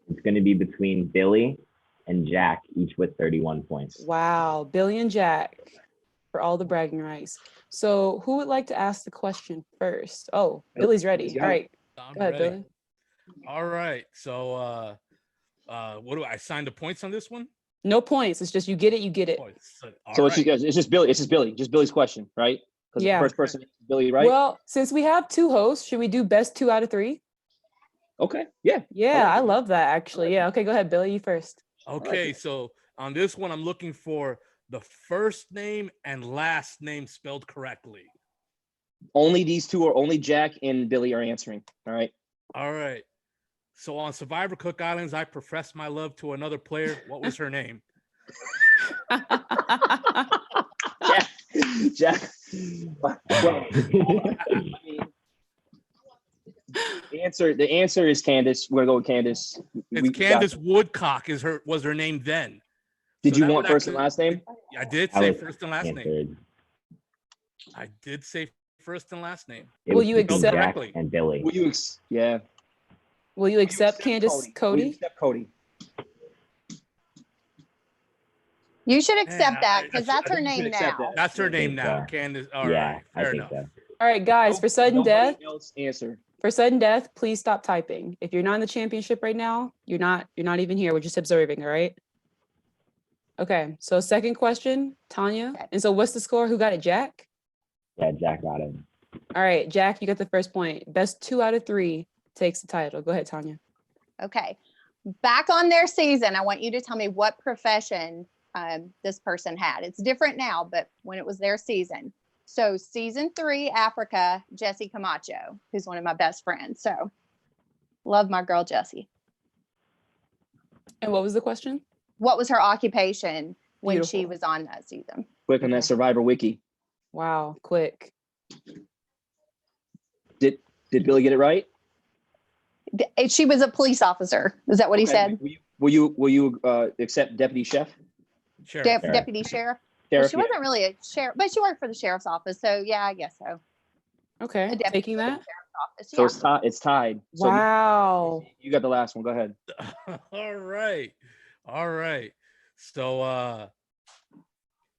It's going to be between Billy and Jack, each with 31 points. Wow, Billy and Jack for all the bragging rights. So who would like to ask the question first? Oh, Billy's ready. All right. I'm Go ahead, ready. Billy. All right. So what do I sign the points on this one? No points. It's just you get it, you get it. Points. So it's just Billy. It's just Billy. Just Billy's question, right? Because Yeah. the first person is Billy, right? Well, since we have 2 hosts, should we do best 2 out of 3? Okay. Yeah. Yeah, I love that actually. Yeah. Okay, go ahead, Billy. You first. Okay, so on this one, I'm looking for the first name and last name spelled correctly. Only these 2 are only Jack and Billy are answering. All right. All right. So on Survivor Cook Islands, I professed my love to another player. What was her name? Jack. Well, I mean, the answer is Candace. We're gonna go with Candace. It's Candace Woodcock was her name then. Did So you that want would first and last name? I did say Alex first and last name. answered. I did say first and last name. It Will was you between accept- Jack Correctly. and Billy? Will you yeah. Will you accept Candace Cody? Will you accept Cody? You should accept Man, that I because should- that's I her think you should name accept now. that. That's her I name think now, so. Candace. All Yeah, right, I fair think enough. so. All right, guys, for sudden Nobody death. else answer. For sudden death, please stop typing. If you're not in the championship right now, you're not even here. We're just observing, all right? Okay, so second question, Tanya. Okay. And so what's the score? Who got it, Jack? Yeah, Jack got it. All right, Jack, you got the first point. Best 2 out of 3 takes the title. Go ahead, Tanya. Okay. Back on their season, I want you to tell me what profession this person had. It's different now, but when it was their season. So season 3, Africa, Jessie Camacho, who's one of my best friends. So love my girl, Jessie. And what was the question? What was her occupation when she Beautiful. was on that season? Quick on that Survivor Wiki. Wow, quick. Did Billy get it right? She was a police officer. Is that what he said? Will you accept deputy chef? Sure. Deputy sheriff? Well, she wasn't really a sheriff, but she worked for the sheriff's office. So yeah, I guess so. Okay, taking that. Office, So yeah. it's tied. So Wow. you got the last one. Go ahead. All right. So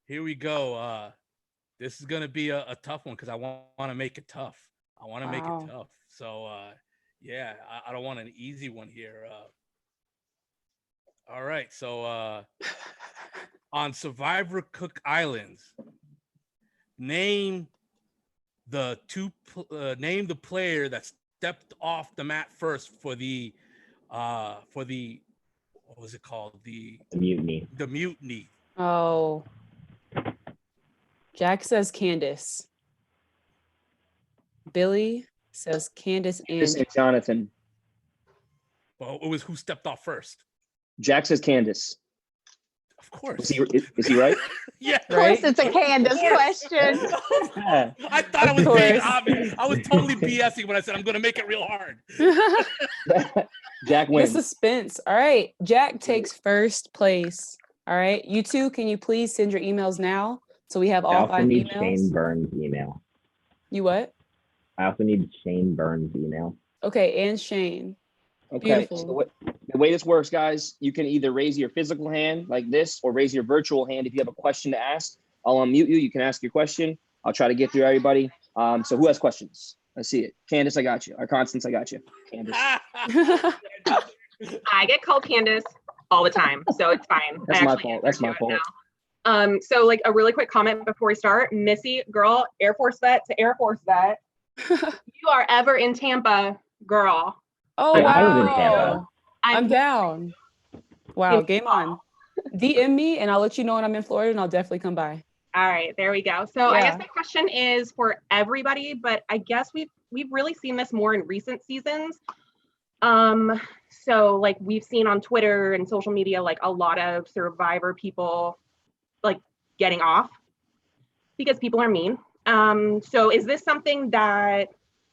here we go. This is gonna be a tough one because I want to make it tough. I want to make it tough. So yeah, I don't want an easy one here. All right. So on Survivor Cook Islands, name the player that stepped off the mat first for the what was it called? The mutiny. The mutiny. Oh. Jack says Candace. Billy says Candace Candace and and Jonathan. Well, it was who stepped off first. Jack says Candace. Of course. Is he right? Yeah. Of course, it's a Candace question. I thought I was being obvious. I was totally BSing when I said I'm going to make it real hard. Jack the wins. suspense. All right. Jack takes first place. All right. You two, can you please send your emails now so we have I all also 5 need emails? Shane Burns' email. You what? I also need Shane Burns' email. Okay, and Shane. Okay. Beautiful. So the way this works, guys, you can either raise your physical hand like this or raise your virtual hand if you have a question to ask. I'll unmute you. You can ask your question. I'll try to get through everybody. So who has questions? I see it. Candace, I got you. Or Constance, I got you. Candace. I get called Candace all the time, so it's fine. That's my fault. That's my fault. So like a really quick comment before we start. Missy, girl, Air Force vet to Air Force vet. If you are ever in Tampa, girl. Oh, I wow. was in Tampa. I'm down. Wow, game on. DM me and I'll let you know when I'm in Florida and I'll definitely come by. All right, there we go. So I guess my question is for everybody, but I guess we've really seen this more in recent seasons. So like we've seen on Twitter and social media, like a lot of Survivor people like getting off because people are mean. So is this something that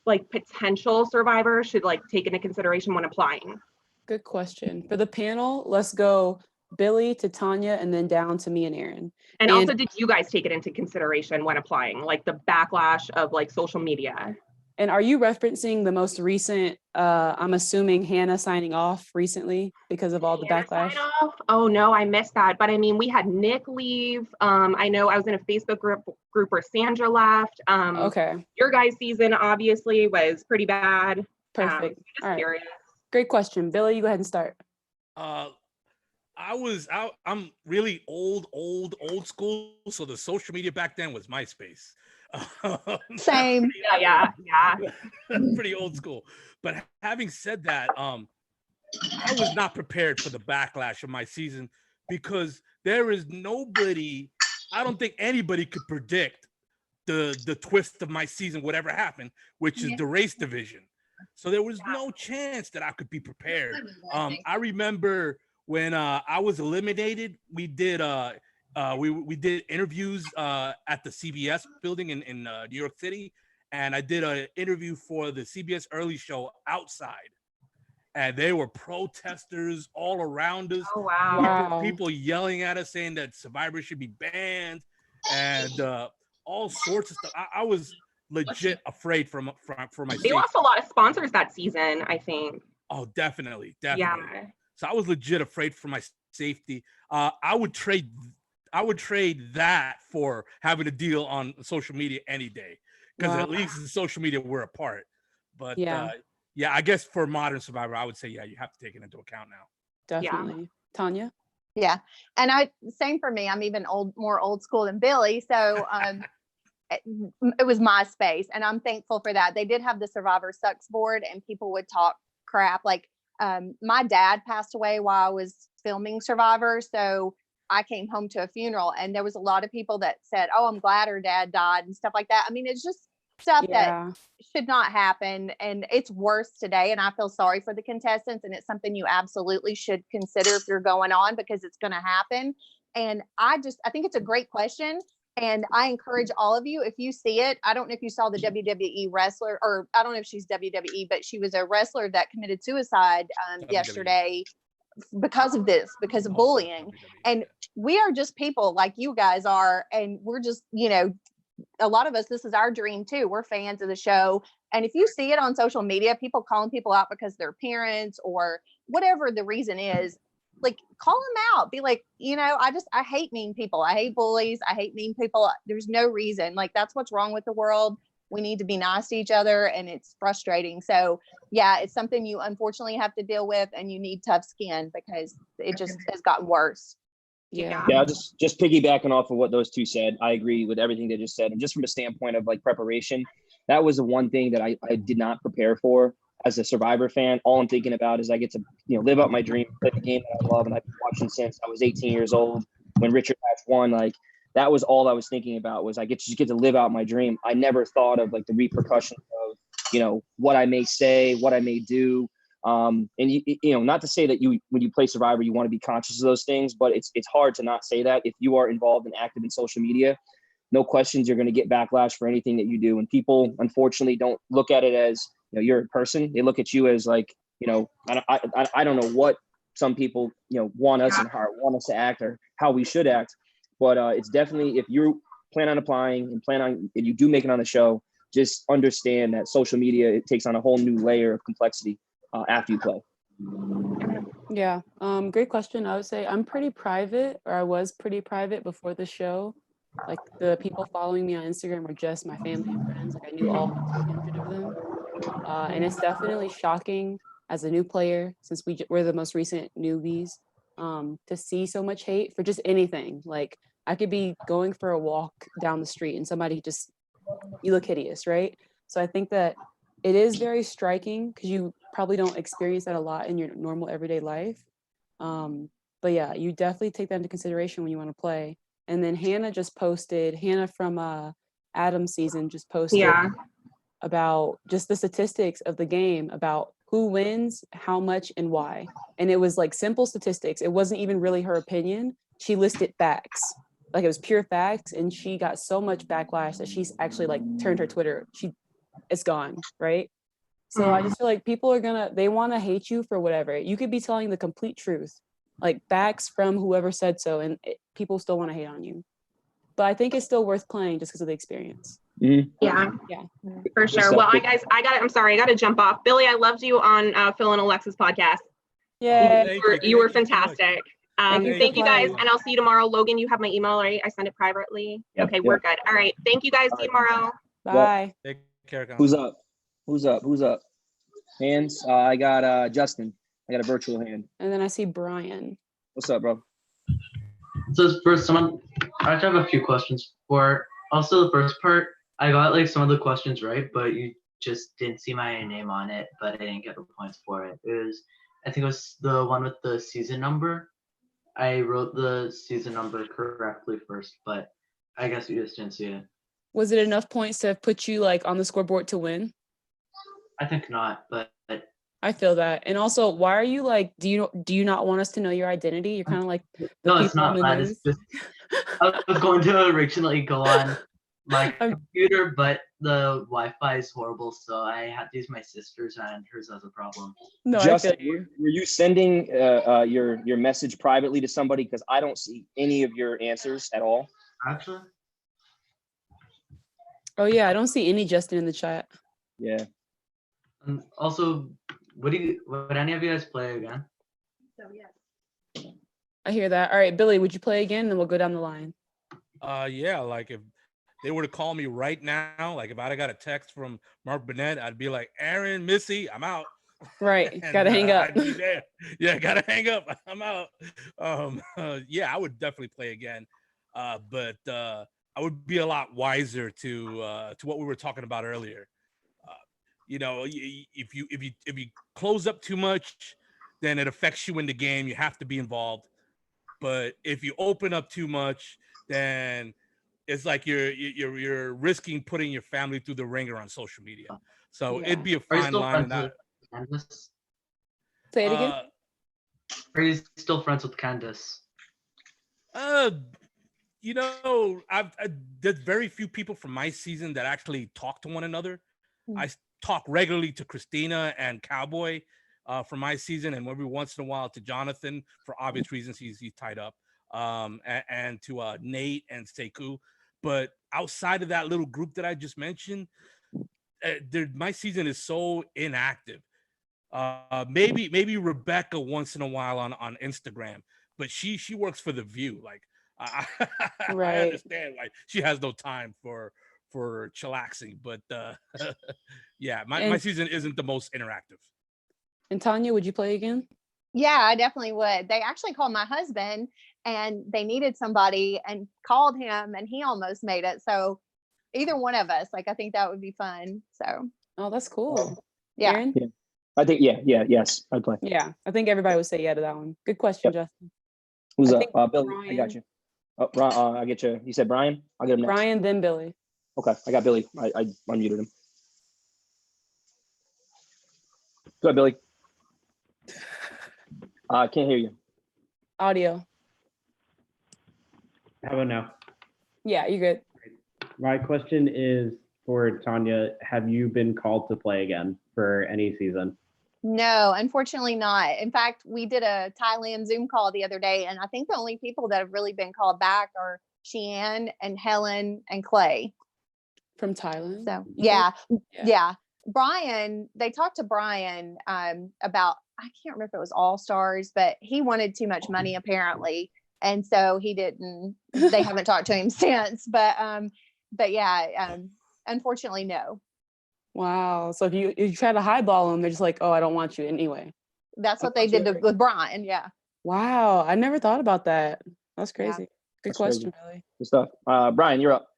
like potential survivors should like take into consideration when applying? Good question. For the panel, let's go Billy to Tanya and then down to me and Aaron. And also, did you guys take it into consideration when applying, like the backlash of like social media? And are you referencing the most recent, I'm assuming Hannah signing off recently because of all the backlash? Sign off? Oh no, I missed that. But I mean, we had Nick leave. I know I was in a Facebook group where Sandra left. Okay. Your guys' season obviously was pretty bad. Perfect. Just all right. curious. Great question. Billy, you go ahead and start. I'm really old school. So the social media back then was MySpace. Same. Yeah. Pretty old school. But having said that, I was not prepared for the backlash of my season because there is nobody, I don't think anybody could predict the twist of my season, whatever happened, which is the race division. So there was no chance that I could be prepared. I remember when I was eliminated, we did we did interviews at the CBS building in New York City, and I did an interview for the CBS early show outside, and they were protesters all around us. Oh wow! People yelling at us saying that Survivor should be banned, and all sorts of stuff. I was legit afraid for my safety. They lost a lot of sponsors that season, I think. Oh, definitely. Yeah. So I was legit afraid for my safety. I would trade that for having a deal on social media any day, because at least in social media we're apart. But Yeah. yeah, I guess for Modern Survivor, I would say, yeah, you have to take it into account now. Definitely. Yeah. Tanya? Yeah. And same for me. I'm even more old school than Billy. So it was MySpace, and I'm thankful for that. They did have the Survivor Sucks board, and people would talk crap. Like my dad passed away while I was filming Survivor, so I came home to a funeral, and there was a lot of people that said, "Oh, I'm glad her dad died," and stuff like that. I mean, it's just stuff that should not happen, and it's worse today. And I feel sorry for the contestants, and it's something you absolutely should consider if you're going on, because it's going to happen. And I think it's a great question. And I encourage all of you, if you see it, I don't know if you saw the WWE wrestler, or I don't know if she's WWE, but she was a wrestler that committed suicide yesterday because of bullying. And we are just people like you guys are. And we're just, a lot of us, this is our dream too. We're fans of the show. And if you see it on social media, people calling people out because they're parents or whatever the reason is, like, call them out. Be like, I hate mean people. I hate bullies. I hate mean people. There's no reason. Like, that's what's wrong with the world. We need to be nice to each other, and it's frustrating. So yeah, it's something you unfortunately have to deal with, and you need tough skin because it just has gotten worse. Yeah, just piggybacking off of what those two said, I agree with everything they just said. And just from a standpoint of like preparation, that was the one thing that I did not prepare for as a Survivor fan. All I'm thinking about is I get to live out my dream, play the game that I love, and I've been watching since I was 18 years old when Richard Hatch won. Like, that was all I was thinking about, was I get to live out my dream. I never thought of like the repercussions of what I may say, what I may do. And not to say that when you play Survivor, you want to be conscious of those things, but it's hard to not say that. If you are involved and active in social media, no questions, you're going to get backlash for anything that you do. And people, unfortunately, don't look at it as, you're a person. They look at you as like, I don't know what some people, want us and how want us to act or how we should act. But it's definitely, if you plan on applying and you do make it on the show, just understand that social media, it takes on a whole new layer of complexity after you play. Yeah. Great question. I would say I'm pretty private, or I was pretty private before the show. Like, the people following me on Instagram were just my family and friends. Like, I knew all 200 of them. And it's definitely shocking as a new player, since we're the most recent newbies, to see so much hate for just anything. Like, I could be going for a walk down the street and somebody just, you look hideous, right? So I think that it is very striking, because you probably don't experience that a lot in your normal everyday life. But yeah, you definitely take that into consideration when you want to play. And then Hannah from Adam's season just posted about just the statistics of the game, about who wins, how much, and why. And it was like simple statistics. It wasn't even really her opinion. She listed facts. Like, it was pure facts, and she got so much backlash that she's actually like turned her Twitter. It's gone, right? So I just feel like people they want to hate you for whatever. You could be telling the complete truth, like facts from whoever said so, and people still want to hate on you. But I think it's still worth playing just because of the experience. Mm-hmm. Yeah, for sure. Well, I'm sorry, I got to jump off. Billy, I loved you on Phil and Alexa's podcast. Yeah, you were fantastic. Thank you guys, and I'll see you tomorrow. Logan, you have my email, right? I sent it privately. Yep, okay, we're good. All right, thank you guys. See you tomorrow. Bye. Take care, guys. Who's up? Hands. I got Justin. I got a virtual hand. And then I see Brian. What's up, bro? So first, I have a few questions for. Also, the first part, I got like some of the questions right, but you just didn't see my name on it, but I didn't get the points for it. I think it was the one with the season number. I wrote the season number correctly first, but I guess you just didn't see it. Was it enough points to put you like on the scoreboard to win? I think not, but I feel that. And also, why are you like, do you not want us to know your identity? You're kind of like no, it's not that. It's just I was going to originally go on my computer, but the Wi-Fi is horrible, so I had to use my sister's, and hers has a problem. No, Justin, I feel you. Were you sending your message privately to somebody? Because I don't see any of your answers at all. Actually. Oh yeah, I don't see any Justin in the chat. Yeah. Also, would any of you guys play again? So yes. I hear that. All right, Billy, would you play again? Then we'll go down the line. Yeah, like they were to call me right now, like if I got a text from Mark Burnett, I'd be like, Aaron, Missy, I'm out. Right. And Gotta hang up. I'd be there. Yeah, gotta hang up. I'm out. Yeah, I would definitely play again. But I would be a lot wiser to what we were talking about earlier. You know, if you close up too much, then it affects you in the game. You have to be involved. But if you open up too much, then it's like you're risking putting your family through the ringer on social media. So Yeah. it'd be a Are you fine still line. friends with Candace? Say it again. Are you still friends with Candace? You know, there's very few people from my season that actually talk to one another. I talk regularly to Christina and Cowboy from my season, and every once in a while to Jonathan for obvious reasons. He's tied up, and to Nate and Sekou. But outside of that little group that I just mentioned, my season is so inactive. Maybe Rebecca once in a while on Instagram, but she works for The View. Like I Right. understand why she has no time for chillaxing, but yeah, my season isn't the most interactive. And Tanya, would you play again? Yeah, I definitely would. They actually called my husband and they needed somebody and called him and he almost made it. So either one of us, like, I think that would be fun. So, Oh, that's cool. yeah. Aaron? Yeah. I think, yes, I'd play. Yeah, I think everybody would say yeah to that one. Good question, Justin. Who's I up? think Billy, I got Brian. you. Oh, Brian, I get you. You said Brian? I'll get him next. Brian, then Billy. Okay, I got Billy. I unmuted him. Go ahead, Billy. I can't hear you. Audio. How about now? Yeah, you're good. My question is for Tanya. Have you been called to play again for any season? No, unfortunately not. In fact, we did a Thailand Zoom call the other day, and I think the only people that have really been called back are Sheann and Helen and Clay. From Thailand? So yeah. Brian, they talked to Brian about, I can't remember if it was All Stars, but he wanted too much money apparently. And so he didn't, they haven't talked to him since, but yeah, unfortunately, no. Wow. So if you try to highball them, they're just like, oh, I don't want you anyway. That's what they did with Brian. Yeah. Wow. I never thought about that. That's crazy. Yeah. Good question, Billy. Good stuff. Brian, you're up.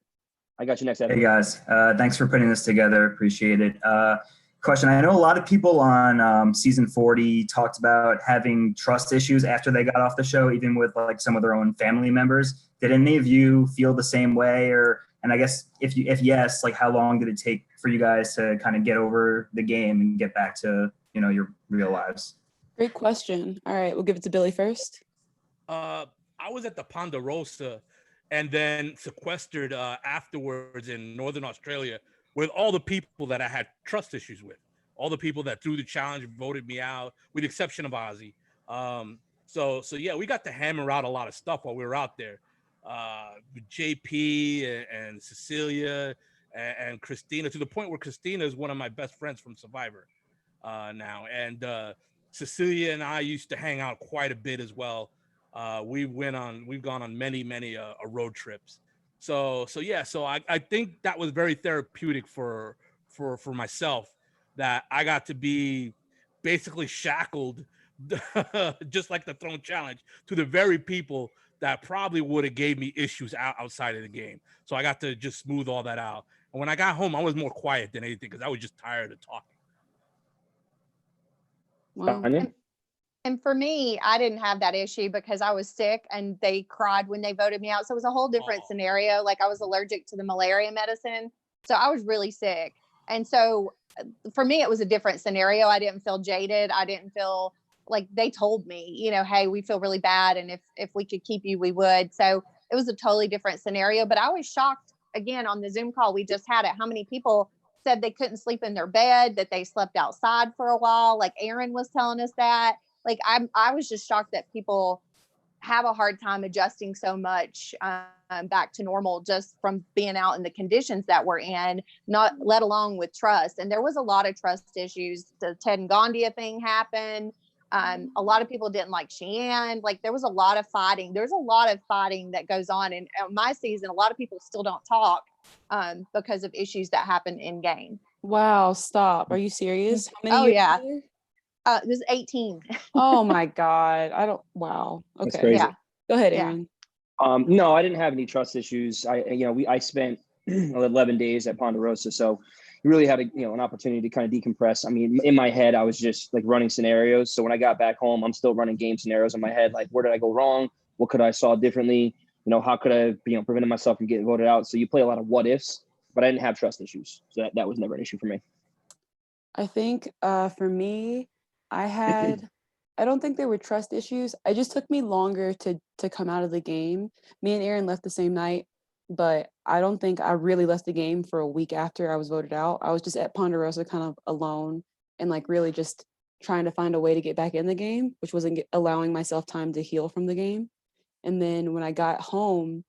I got you next. Hey guys, thanks for putting this together. Appreciate it. Question. I know a lot of people on season 40 talked about having trust issues after they got off the show, even with like some of their own family members. Did any of you feel the same way? And I guess if yes, like how long did it take for you guys to kind of get over the game and get back to, your real lives? Great question. All right, we'll give it to Billy first. I was at the Ponderosa and then sequestered afterwards in Northern Australia with all the people that I had trust issues with, all the people that threw the challenge, voted me out, with the exception of Ozzy. So yeah, we got to hammer out a lot of stuff while we were out there. With JP and Cecilia and Christina, to the point where Christina is one of my best friends from Survivor now. And Cecilia and I used to hang out quite a bit as well. We've gone on many road trips. So I think that was very therapeutic for myself, that I got to be basically shackled just like the Throne Challenge to the very people that probably would have gave me issues outside of the game. So I got to just smooth all that out. And when I got home, I was more quiet than anything because I was just tired of talking. Wow. And for me, I didn't have that issue because I was sick and they cried when they voted me out. So it was a whole different scenario. Like, I was allergic to the malaria medicine. So I was really sick. And so for me, it was a different scenario. I didn't feel jaded. I didn't feel like, they told me, hey, we feel really bad. And if we could keep you, we would. So it was a totally different scenario. But I was shocked, again, on the Zoom call we just had it, how many people said they couldn't sleep in their bed, that they slept outside for a while. Like Aaron was telling us that. Like, I was just shocked that people have a hard time adjusting so much back to normal just from being out in the conditions that we're in, not let alone with trust. And there was a lot of trust issues. The Ted and Gandia thing happened. A lot of people didn't like Sheann. Like, there was a lot of fighting. There's a lot of fighting that goes on in my season. A lot of people still don't talk because of issues that happen in game. Wow, stop. Are you serious? How many Oh years yeah. together? This is 18. Oh my God. Wow. That's Okay. crazy. Yeah. Go ahead, Yeah. Aaron. No, I didn't have any trust issues. I spent 11 days at Ponderosa, so you really had an opportunity to kind of decompress. I mean, in my head, I was just like running scenarios. So when I got back home, I'm still running game scenarios in my head. Like, where did I go wrong? What could I saw differently? How could I, prevented myself from getting voted out? So you play a lot of what ifs, but I didn't have trust issues. So that was never an issue for me. I think for me, I don't think there were trust issues. It just took me longer to come out of the game. Me and Aaron left the same night, but I don't think I really left the game for a week after I was voted out. I was just at Ponderosa kind of alone and like really just trying to find a way to get back in the game, which wasn't allowing myself time to heal from the game. And then when I got home,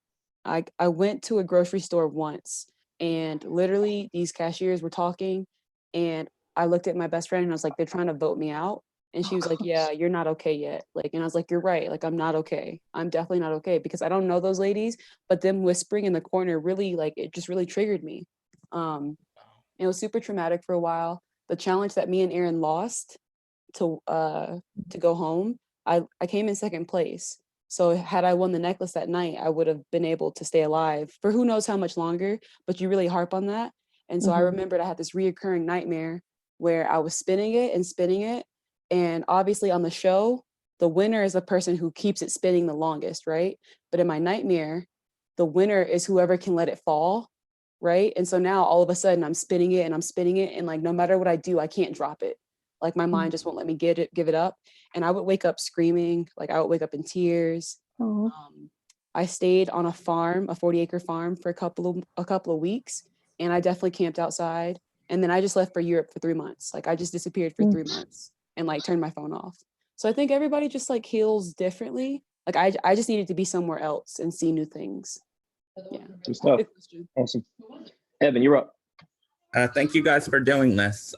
I went to a grocery store once and literally these cashiers were talking and I looked at my best friend and I was like, they're trying to vote me out. And she was like, yeah, you're not okay yet. Like, and I was like, you're right. Like, I'm not okay. I'm definitely not okay because I don't know those ladies, but them whispering in the corner really like, it just really triggered me. It was super traumatic for a while. The challenge that me and Aaron lost to go home, I came in second place. So had I won the necklace that night, I would have been able to stay alive for who knows how much longer, but you really harp on that. And so I remembered I had this reoccurring nightmare where I was spinning it and spinning it. And obviously on the show, the winner is the person who keeps it spinning the longest, right? But in my nightmare, the winner is whoever can let it fall, right? And so now all of a sudden I'm spinning it and like no matter what I do, I can't drop it. Like my mind just won't let me give it up. And I would wake up screaming, like I would wake up in tears. I stayed on a farm, a 40-acre farm for a couple of weeks, and I definitely camped outside. And then I just left for Europe for 3 months. Like I just disappeared for 3 months and like turned my phone off. So I think everybody just like heals differently. Like I just needed to be somewhere else and see new things. Yeah. Good stuff. Awesome. Evan, you're up. Thank you guys for doing this.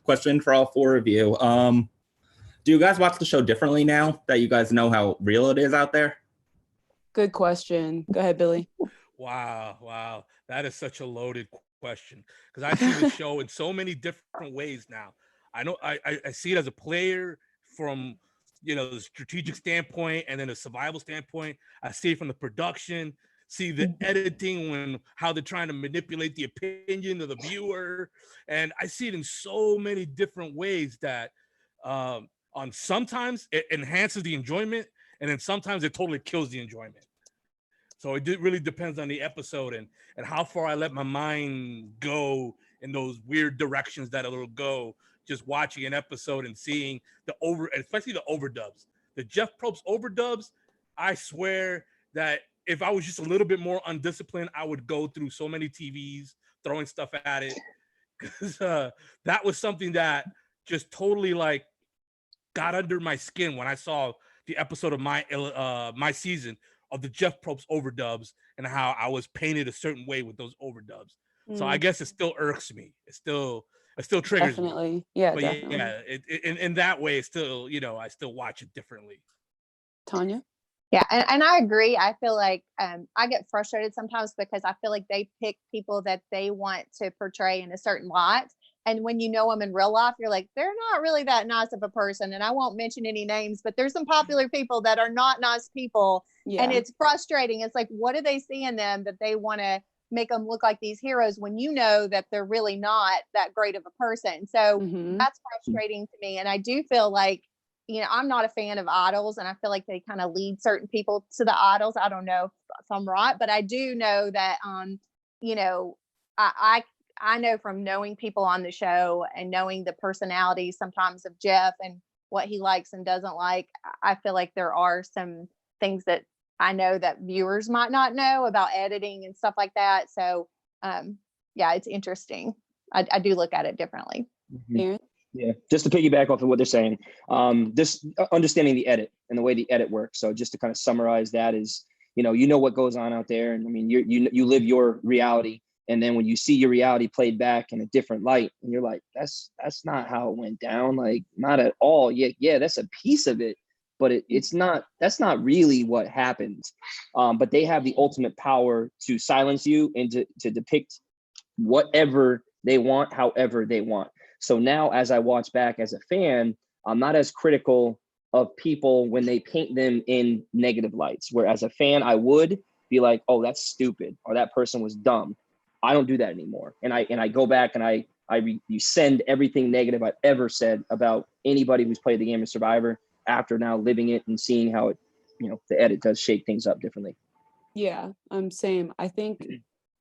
Question for all four of you. Do you guys watch the show differently now that you guys know how real it is out there? Good question. Go ahead, Billy. Wow. That is such a loaded question because I see the show in so many different ways now. I know I see it as a player from the strategic standpoint and then a survival standpoint. I see it from the production, see the editing how they're trying to manipulate the opinion of the viewer, and I see it in so many different ways that on sometimes it enhances the enjoyment and then sometimes it totally kills the enjoyment. So it really depends on the episode and how far I let my mind go in those weird directions that it'll go just watching an episode and seeing especially the overdubs. The Jeff Probst overdubs, I swear that if I was just a little bit more undisciplined, I would go through so many TVs throwing stuff at it. Because that was something that just totally like got under my skin when I saw the episode of my season of the Jeff Probst overdubs and how I was painted a certain way with those overdubs. So I guess it still irks me. It still triggers definitely. me. Yeah, but definitely. Yeah, in that way, it's still, I still watch it differently. Tanya? Yeah, and I agree. I feel like I get frustrated sometimes because I feel like they pick people that they want to portray in a certain light. And when you know them in real life, you're like, they're not really that nice of a person. And I won't mention any names, but there's some popular people that are not nice people. Yeah. And it's frustrating. It's like, what do they see in them that they want to make them look like these heroes when you know that they're really not that great of a person? So that's frustrating to me. And I do feel like, I'm not a fan of idols, and I feel like they kind of lead certain people to the idols. I don't know if I'm right, but I do know that, I know from knowing people on the show and knowing the personality sometimes of Jeff and what he likes and doesn't like, I feel like there are some things that I know that viewers might not know about editing and stuff like that. So, yeah, it's interesting. I do look at it differently. Yeah, just to piggyback off of what they're saying, this understanding the edit and the way the edit works. So just to kind of summarize that is, what goes on out there, and I mean, you live your reality, and then when you see your reality played back in a different light, and you're like, that's not how it went down, like not at all. Yeah, that's a piece of it, but it's not, that's not really what happens. But they have the ultimate power to silence you and to depict whatever they want, however they want. So now as I watch back as a fan, I'm not as critical of people when they paint them in negative lights, where as a fan, I would be like, oh, that's stupid, or that person was dumb. I don't do that anymore. And I go back and you send everything negative I've ever said about anybody who's played the game of Survivor after now living it and seeing how it, the edit does shake things up differently. Yeah, same. I think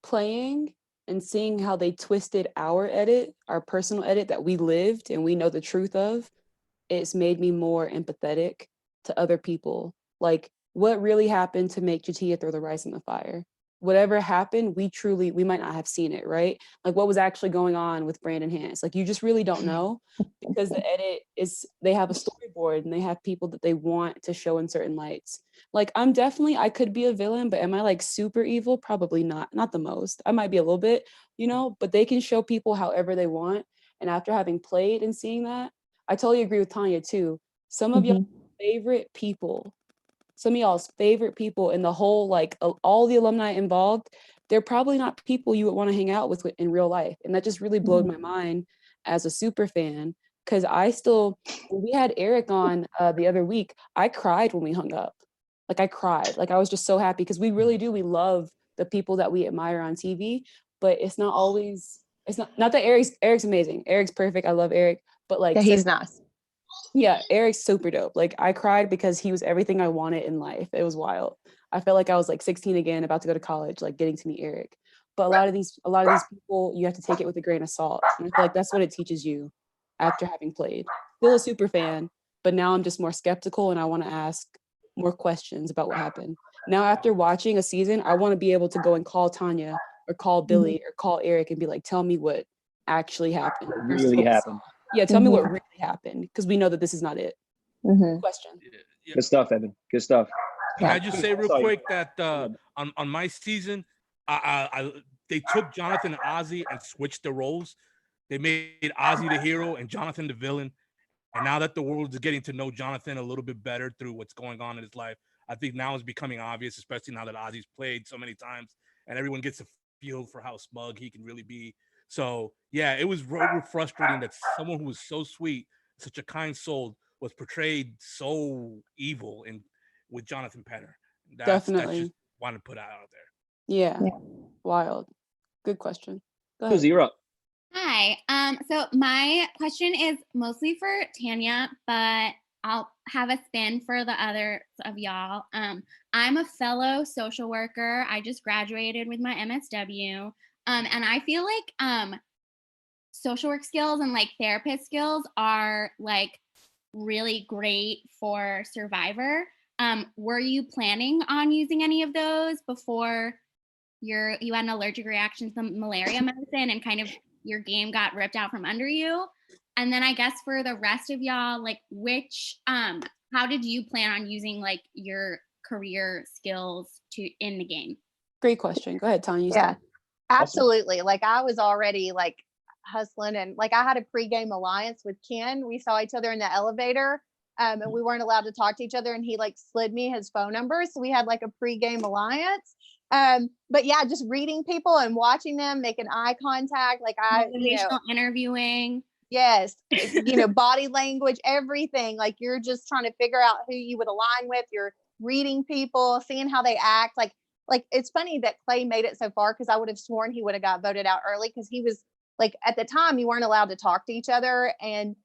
playing and seeing how they twisted our edit, our personal edit that we lived and we know the truth of, it's made me more empathetic to other people. Like, what really happened to make Jatia throw the rice in the fire? Whatever happened, we might not have seen it, right? Like, what was actually going on with Brandon Hans? Like, you just really don't know, because the edit they have a storyboard and they have people that they want to show in certain lights. Like, I could be a villain, but am I like super evil? Probably not the most. I might be a little bit, but they can show people however they want. And after having played and seeing that, I totally agree with Tanya too. Some of y'all's favorite people in the whole, like, all the alumni involved, they're probably not people you would want to hang out with in real life. And that just really blowed my mind as a super fan. Because when we had Eric on the other week, I cried when we hung up. Like, I cried. Like, I was just so happy, because we really do. We love the people that we admire on TV, but it's not that Eric's amazing. Eric's perfect. I love Eric, but like, yeah, he's nice. Yeah, Eric's super dope. Like, I cried because he was everything I wanted in life. It was wild. I felt like I was like 16 again, about to go to college, like getting to meet Eric. But a lot of these people, you have to take it with a grain of salt. And I feel like that's what it teaches you after having played. Still a super fan, but now I'm just more skeptical and I want to ask more questions about what happened. Now, after watching a season, I want to be able to go and call Tanya or call Billy or call Eric and be like, tell me what actually happened. Really happened. Yeah, tell me what really happened, because we know that this is not it. Question. Yeah. Good stuff, Evan. Good stuff. Can I just say real quick that on my season, they took Jonathan and Ozzy and switched the roles. They made Ozzy the hero and Jonathan the villain. And now that the world is getting to know Jonathan a little bit better through what's going on in his life, I think now it's becoming obvious, especially now that Ozzy's played so many times and everyone gets a feel for how smug he can really be. So, yeah, it was really frustrating that someone who was so sweet, such a kind soul, was portrayed so evil with Jonathan Penner. That's just want to put out there. Yeah. Wild. Good question. Go ahead. You're up. Hi. So my question is mostly for Tanya, but I'll have a spin for the others of y'all. I'm a fellow social worker. I just graduated with my MSW. And I feel like social work skills and like therapist skills are like really great for Survivor. Were you planning on using any of those before you had an allergic reaction to the malaria medicine and kind of your game got ripped out from under you? And then I guess for the rest of y'all, like how did you plan on using like your career skills in the game? Great question. Go ahead, Tanya. Yeah, absolutely. Like, I was already like hustling, and like I had a pregame alliance with Ken. We saw each other in the elevator, and we weren't allowed to talk to each other, and he like slid me his phone number, so we had like a pregame alliance. But yeah, just reading people and watching them, making eye contact, like motivational interviewing. Yes, body language, everything. Like, you're just trying to figure out who you would align with. You're reading people, seeing how they act. Like it's funny that Clay made it so far, because I would have sworn he would have got voted out early, because he was like, at the time you weren't allowed to talk to each other, and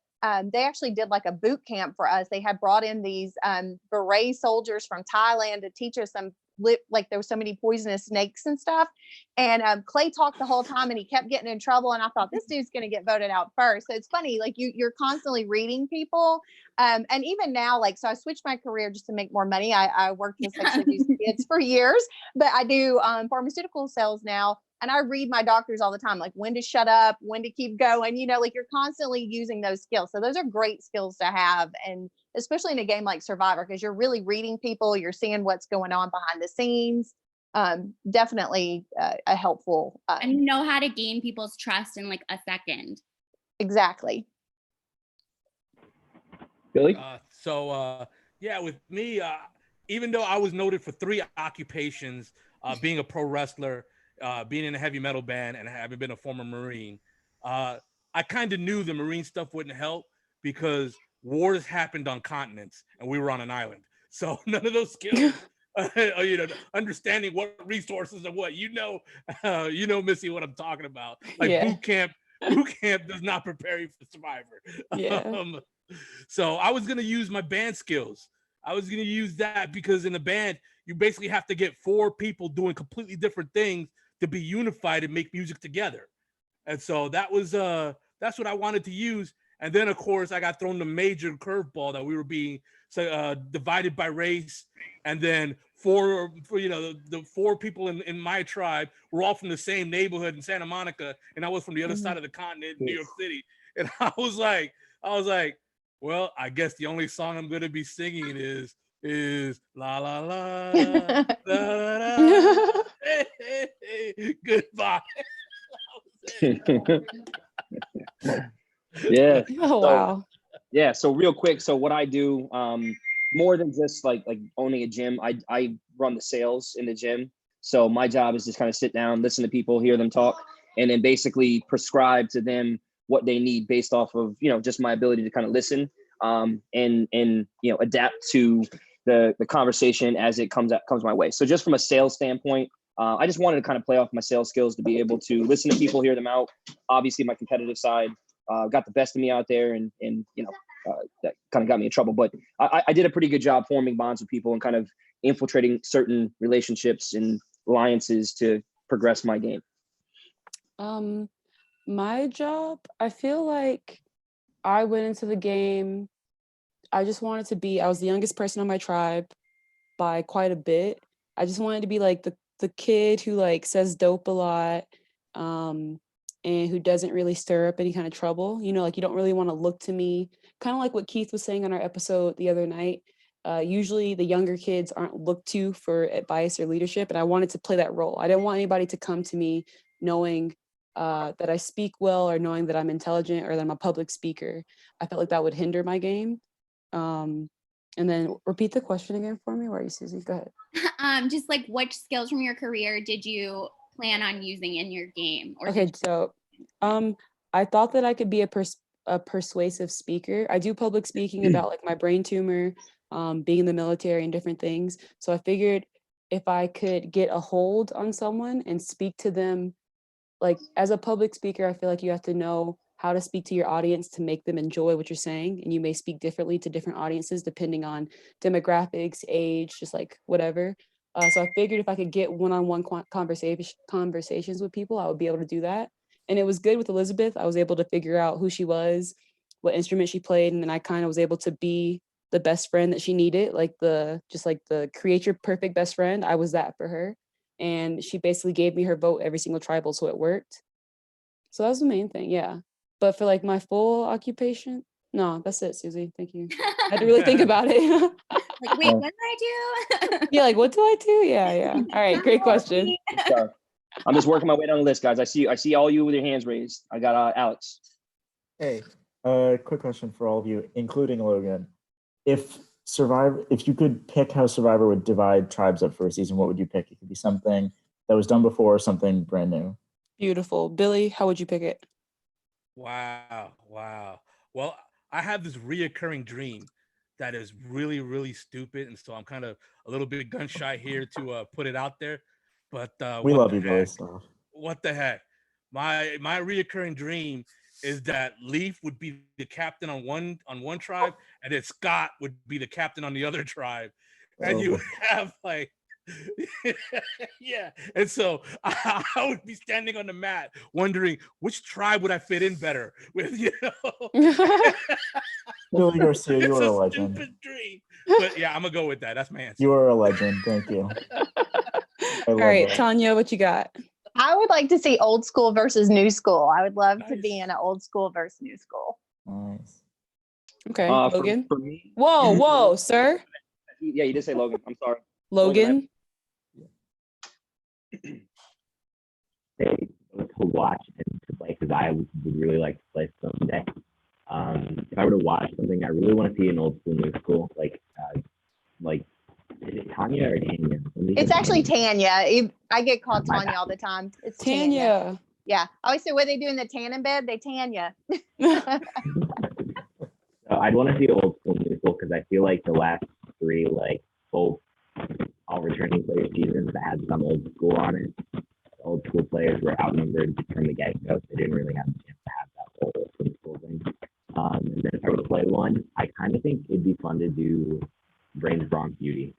they actually did like a boot camp for us. They had brought in these beret soldiers from Thailand to teach us some like there were so many poisonous snakes and stuff. And Clay talked the whole time and he kept getting in trouble. And I thought, this dude's going to get voted out first. So it's funny, like you're constantly reading people. And even now, like, so I switched my career just to make more money. I worked with sexual abuse kids for years, but I do pharmaceutical sales now. And I read my doctors all the time, like when to shut up, when to keep going, like you're constantly using those skills. So those are great skills to have. And especially in a game like Survivor, because you're really reading people, you're seeing what's going on behind the scenes. Definitely a helpful. And you know how to gain people's trust in like a second. Exactly. Billy? Yeah, with me, even though I was noted for 3 occupations, being a pro wrestler, being in a heavy metal band, and having been a former Marine, I kind of knew the Marine stuff wouldn't help because wars happened on continents and we were on an island. So none of those skills, understanding what resources and what, Missy, what I'm talking about. Like boot camp does not prepare you for Survivor. Yeah. So I was going to use my band skills. I was going to use that because in a band, you basically have to get 4 people doing completely different things to be unified and make music together. And so that's what I wanted to use. And then, of course, I got thrown the major curveball that we were being divided by race. And then the 4 people in my tribe were all from the same neighborhood in Santa Monica. And I was from the other side of the continent in New York City. And I was like, well, I guess the only song I'm going to be singing is la la la la la la. Hey, goodbye. Yeah. Oh, wow. Yeah. So real quick. So what I do, more than just like owning a gym, I run the sales in the gym. So my job is just kind of sit down, listen to people, hear them talk, and then basically prescribe to them what they need based off of, just my ability to kind of listen, and adapt to the conversation as it comes my way. So just from a sales standpoint, I just wanted to kind of play off my sales skills to be able to listen to people, hear them out. Obviously, my competitive side got the best of me out there, and that kind of got me in trouble. But I did a pretty good job forming bonds with people and kind of infiltrating certain relationships and alliances to progress my game. My job, I feel like I went into the game, I just wanted to be, I was the youngest person on my tribe by quite a bit. I just wanted to be like the kid who like says dope a lot, and who doesn't really stir up any kind of trouble. Like you don't really want to look to me, kind of like what Keith was saying on our episode the other night. Usually the younger kids aren't looked to for advice or leadership, and I wanted to play that role. I didn't want anybody to come to me knowing that I speak well or knowing that I'm intelligent or that I'm a public speaker. I felt like that would hinder my game. And then repeat the question again for me. Where are you, Susie? Go ahead. Just like which skills from your career did you plan on using in your game? So I thought that I could be a persuasive speaker. I do public speaking about like my brain tumor, being in the military and different things. So I figured if I could get a hold on someone and speak to them, like as a public speaker, I feel like you have to know how to speak to your audience to make them enjoy what you're saying. And you may speak differently to different audiences depending on demographics, age, just like whatever. So I figured if I could get one-on-one conversations with people, I would be able to do that. And it was good with Elizabeth. I was able to figure out who she was, what instrument she played, and then I kind of was able to be the best friend that she needed, like the create your perfect best friend. I was that for her. And she basically gave me her vote every single tribal, so it worked. So that was the main thing, yeah. But for like my full occupation, no, that's it, Susie. Thank you. I had to really think about it. Like, wait, what did I do? Yeah, like what do I do? Yeah. All right, great question. I'm just working my way down the list, guys. I see all you with your hands raised. I got Alex. Hey, quick question for all of you, including Logan. If you could pick how Survivor would divide tribes up for a season, what would you pick? It could be something that was done before or something brand new. Beautiful. Billy, how would you pick it? Wow. Well, I have this reoccurring dream that is really, really stupid. And so I'm kind of a little bit gun shy here to put it out there. But we love you, Billy. What the heck? My reoccurring dream is that Leaf would be the captain on one tribe, and then Scott would be the captain on the other tribe. And you would have like yeah. And so I would be standing on the mat wondering which tribe would I fit in better with, Billy Garcia, you are a legend. Stupid dream. But yeah, I'm gonna go with that. That's my answer. You are a legend. Thank you. All right, Tanya, what you got? I would like to see old school versus new school. I would love to be in an old school versus new school. Nice. Okay, Logan. For me, whoa, sir. Yeah, you did say Logan. I'm sorry. Logan. To watch and to play, because I would really like to play someday. If I were to watch something, I really want to see an old school, new school, like like, is it Tanya or Tanya? It's actually Tanya. I get called Tanya all the time. It's Tanya. Yeah. I always say, what they do in the tan in bed? They Tanya. So I'd want to see old school, new school, because I feel like the last three, like, both all returning player seasons that had some old school on it, old school players were outnumbered from the get-go, so they didn't really have a chance to have that whole old school thing. And then if I were to play one, I kind of think it'd be fun to do Brains, Bronze, Beauty.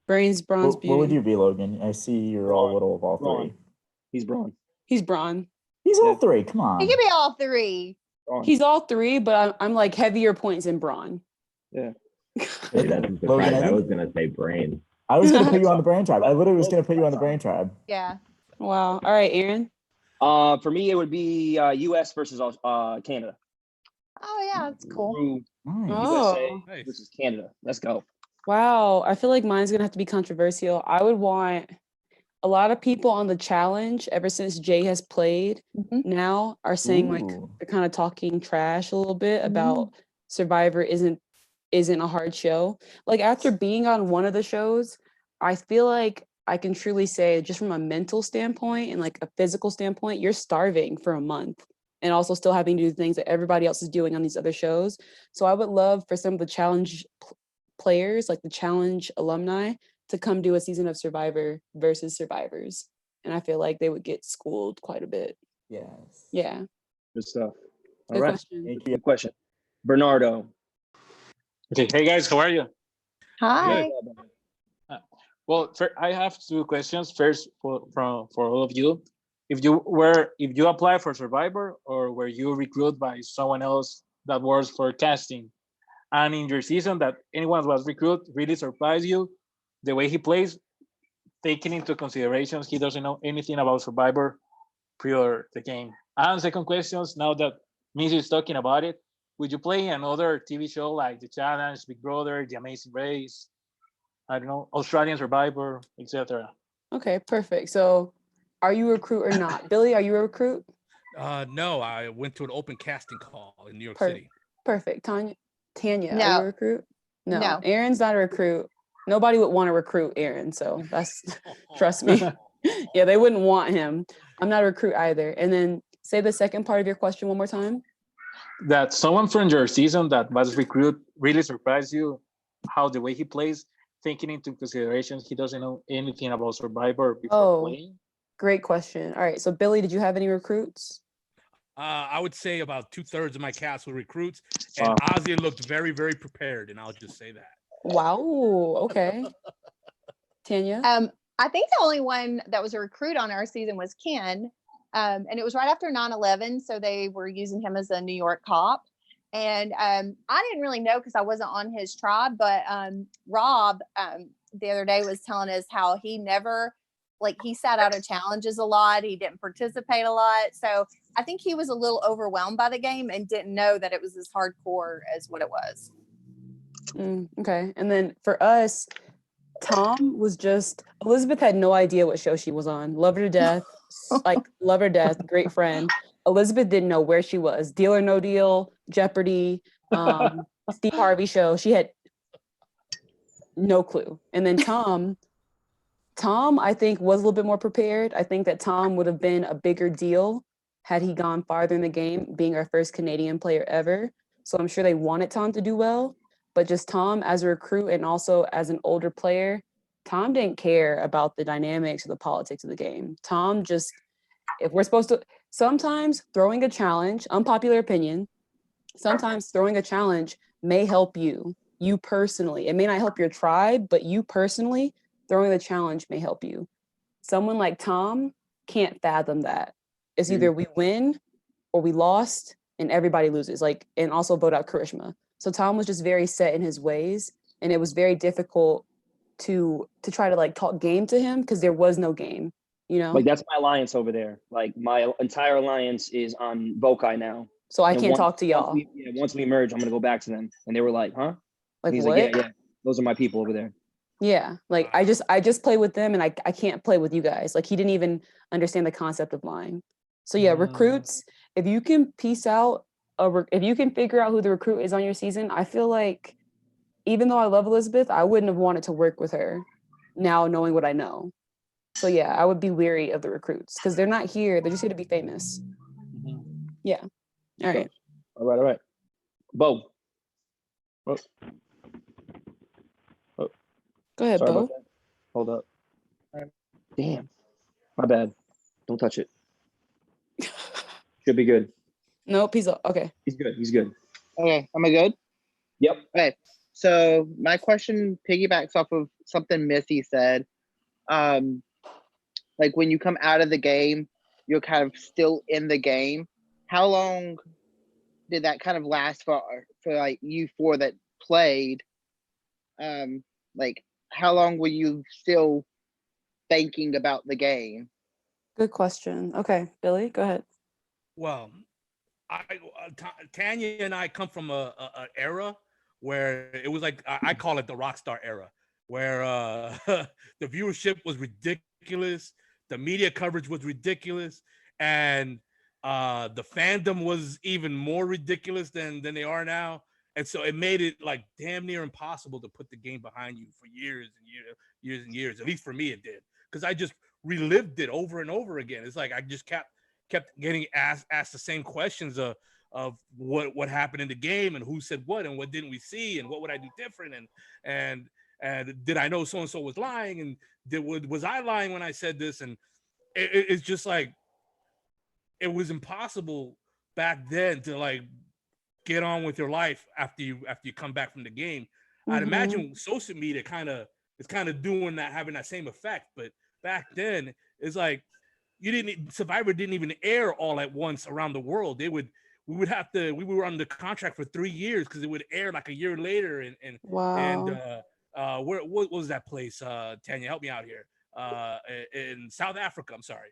Brains, Bronze, Beauty. What would you be, Logan? I see you're all little of all three. He's Braun. He's Braun. He's all three. Come on. He could be all three. He's all three, but I'm like heavier points in Braun. Yeah. Hey, that's a surprise. I was gonna say Brain. I was gonna put you on the Brain Tribe. I literally was gonna put you on the Brain Tribe. Yeah. Wow. All right, Aaron. For me, it would be U.S. versus Canada. Oh yeah, that's cool. USA versus Canada. Let's go. Wow. I feel like mine's gonna have to be controversial. I would want a lot of people on the challenge ever since Jay has played now are saying like they're kind of talking trash a little bit about Survivor isn't a hard show. Like after being on one of the shows, I feel like I can truly say just from a mental standpoint and like a physical standpoint, you're starving for a month and also still having to do things that everybody else is doing on these other shows. So I would love for some of the challenge players, like the challenge alumni, to come do a season of Survivor versus Survivors. And I feel like they would get schooled quite a bit. Yes. Yeah. Good stuff. All Good right. question. Thank you. Good question. Bernardo. Okay. Hey guys, how are you? Hi. Well, I have two questions. First, for all of you, if you apply for Survivor or were you recruited by someone else that works for casting, and in your season that anyone was recruited really surprised you, the way he plays, taking into consideration he doesn't know anything about Survivor prior the game. And second question, now that Missy is talking about it, would you play another TV show like The Challenge, Big Brother, The Amazing Race, I don't know, Australian Survivor, etc.? Okay, perfect. So are you a recruit or not? Billy, are you a recruit? No, I went to an open casting call in New York City. Perfect. Tanya, No. are you a recruit? No. Aaron's not a recruit. Nobody would want to recruit Aaron, so that's trust me. Yeah, they wouldn't want him. I'm not a recruit either. And then say the second part of your question one more time. That someone from your season that was recruited really surprised you how the way he plays, taking into consideration he doesn't know anything about Survivor before playing? Great question. All right, so Billy, did you have any recruits? I would say about 2/3 of my cast were recruits, and Ozzy looked very, very prepared, and I'll just say that. Wow. Okay. Tanya? I think the only one that was a recruit on our season was Ken. And it was right after 9/11. So they were using him as a New York cop. And I didn't really know because I wasn't on his tribe, but Rob the other day was telling us how he never, like he sat out of challenges a lot. He didn't participate a lot. So I think he was a little overwhelmed by the game and didn't know that it was as hardcore as what it was. Okay. And then for us, Tom was Elizabeth had no idea what show she was on. Love her to death. Love her to death. Great friend. Elizabeth didn't know where she was. Deal or No Deal, Jeopardy, Steve Harvey show. She had no clue. And then Tom, I think, was a little bit more prepared. I think that Tom would have been a bigger deal had he gone farther in the game, being our first Canadian player ever. So I'm sure they wanted Tom to do well. But just Tom as a recruit and also as an older player, Tom didn't care about the dynamics or the politics of the game. Tom just, if we're supposed to, sometimes throwing a challenge, unpopular opinion, sometimes throwing a challenge may help you personally. It may not help your tribe, but you personally, throwing the challenge may help you. Someone like Tom can't fathom that. It's either we win or we lost and everybody loses, and also vote out Karishma. So Tom was just very set in his ways, and it was very difficult to try to talk game to him because there was no game, Like that's my alliance over there. Like my entire alliance is on Vokai now. So I can't talk to y'all. Once we merge, I'm gonna go back to them, and they were like, "Huh?" Like he's what? Like, yeah, those are my people over there. Yeah, I just play with them, and I can't play with you guys. He didn't even understand the concept of lying. So yeah, recruits. If you can piece out if you can figure out who the recruit is on your season, I feel like even though I love Elizabeth, I wouldn't have wanted to work with her now knowing what I know. So yeah, I would be weary of the recruits because they're not here. They're just here to be famous. Yeah. All right. All right. Bo. Oh. Go ahead, Sorry Bo. about that. Hold up. Damn. My bad. Don't touch it. Should be good. Nope, he's okay. He's good. He's good. Okay, am I good? Yep. Okay. So my question piggybacks off of something Missy said. Like when you come out of the game, you're kind of still in the game. How long did that kind of last for like you four that played? Like how long were you still thinking about the game? Good question. Okay, Billy, go ahead. Well, Tanya and I come from a era where it was like I call it the rock star era, where the viewership was ridiculous, the media coverage was ridiculous, and the fandom was even more ridiculous than they are now. And so it made it like damn near impossible to put the game behind you for years and years and years. At least for me, it did, because I just relived it over and over again. It's like I just kept getting asked the same questions of what happened in the game and who said what and what didn't we see and what would I do different and did I know so and so was lying and was I lying when I said this, and it's just like it was impossible back then to like get on with your life after you come back from the game. I'd imagine social media is kind of doing that, having that same effect, but back then it's like Survivor didn't even air all at once around the world. We were under contract for 3 years because it would air like a year later. And what was that place? Tanya, help me out here. In South Africa, I'm sorry.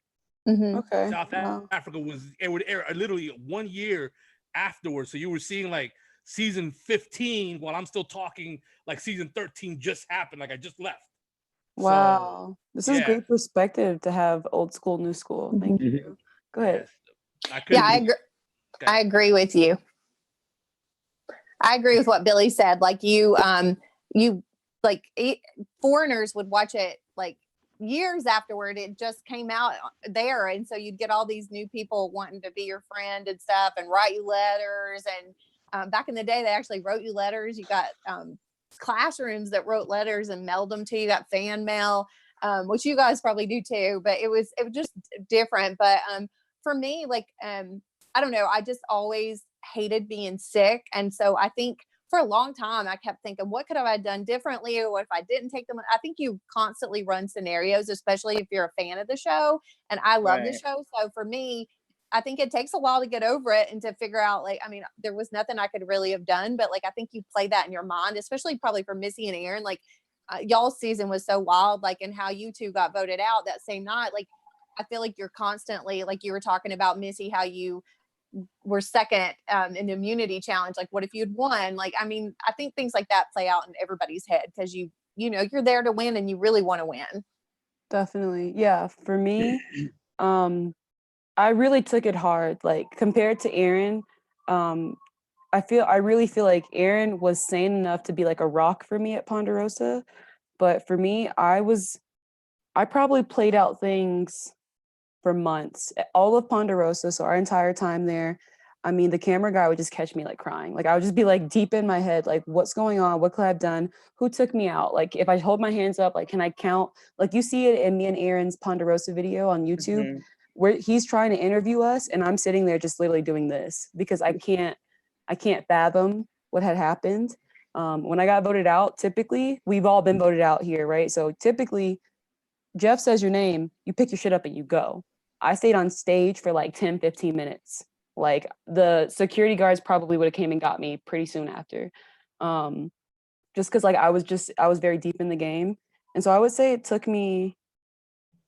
Okay. South Africa it would air literally 1 year afterwards. So you were seeing like season 15 while I'm still talking like season 13 just happened, like I just left. Wow. So, this is great perspective to have old school, new school. Thank you. Go ahead. I agree with you. I agree with what Billy said. Like you like foreigners would watch it like years afterward. It just came out there. And so you'd get all these new people wanting to be your friend and stuff and write you letters. And back in the day, they actually wrote you letters. You got classrooms that wrote letters and mailed them to you. Got fan mail, which you guys probably do too, but it was just different. But for me, like I don't know, I just always hated being sick. And so I think for a long time I kept thinking, what could I have done differently, or what if I didn't take them? I think you constantly run scenarios, especially if you're a fan of the show, and I love the show. So for me, I think it takes a while to get over it and to figure out, like, I mean, there was nothing I could really have done, but like, I think you play that in your mind, especially probably for Missy and Aaron, like y'all's season was so wild, like, and how you two got voted out that same night. Like, I feel like you're constantly, like you were talking about Missy, how you were second in the immunity challenge. Like, what if you'd won? Like, I mean, I think things like that play out in everybody's head because you know, you're there to win and you really want to win. Definitely. Yeah. For me, I really took it hard. Like compared to Aaron, I really feel like Aaron was sane enough to be like a rock for me at Ponderosa. But for me, I probably played out things for months, all of Ponderosa. So our entire time there, I mean, the camera guy would just catch me like crying. Like I would just be like deep in my head, like what's going on? What could I have done? Who took me out? Like if I hold my hands up, like, can I count? Like you see it in me and Aaron's Ponderosa video on YouTube, where he's trying to interview us and I'm sitting there just literally doing this because I can't fathom what had happened. When I got voted out, typically we've all been voted out here, right? So typically Jeff says your name, you pick your shit up and you go. I stayed on stage for like 10, 15 minutes. Like the security guards probably would have came and got me pretty soon after. Just because like I was very deep in the game. And so I would say it took me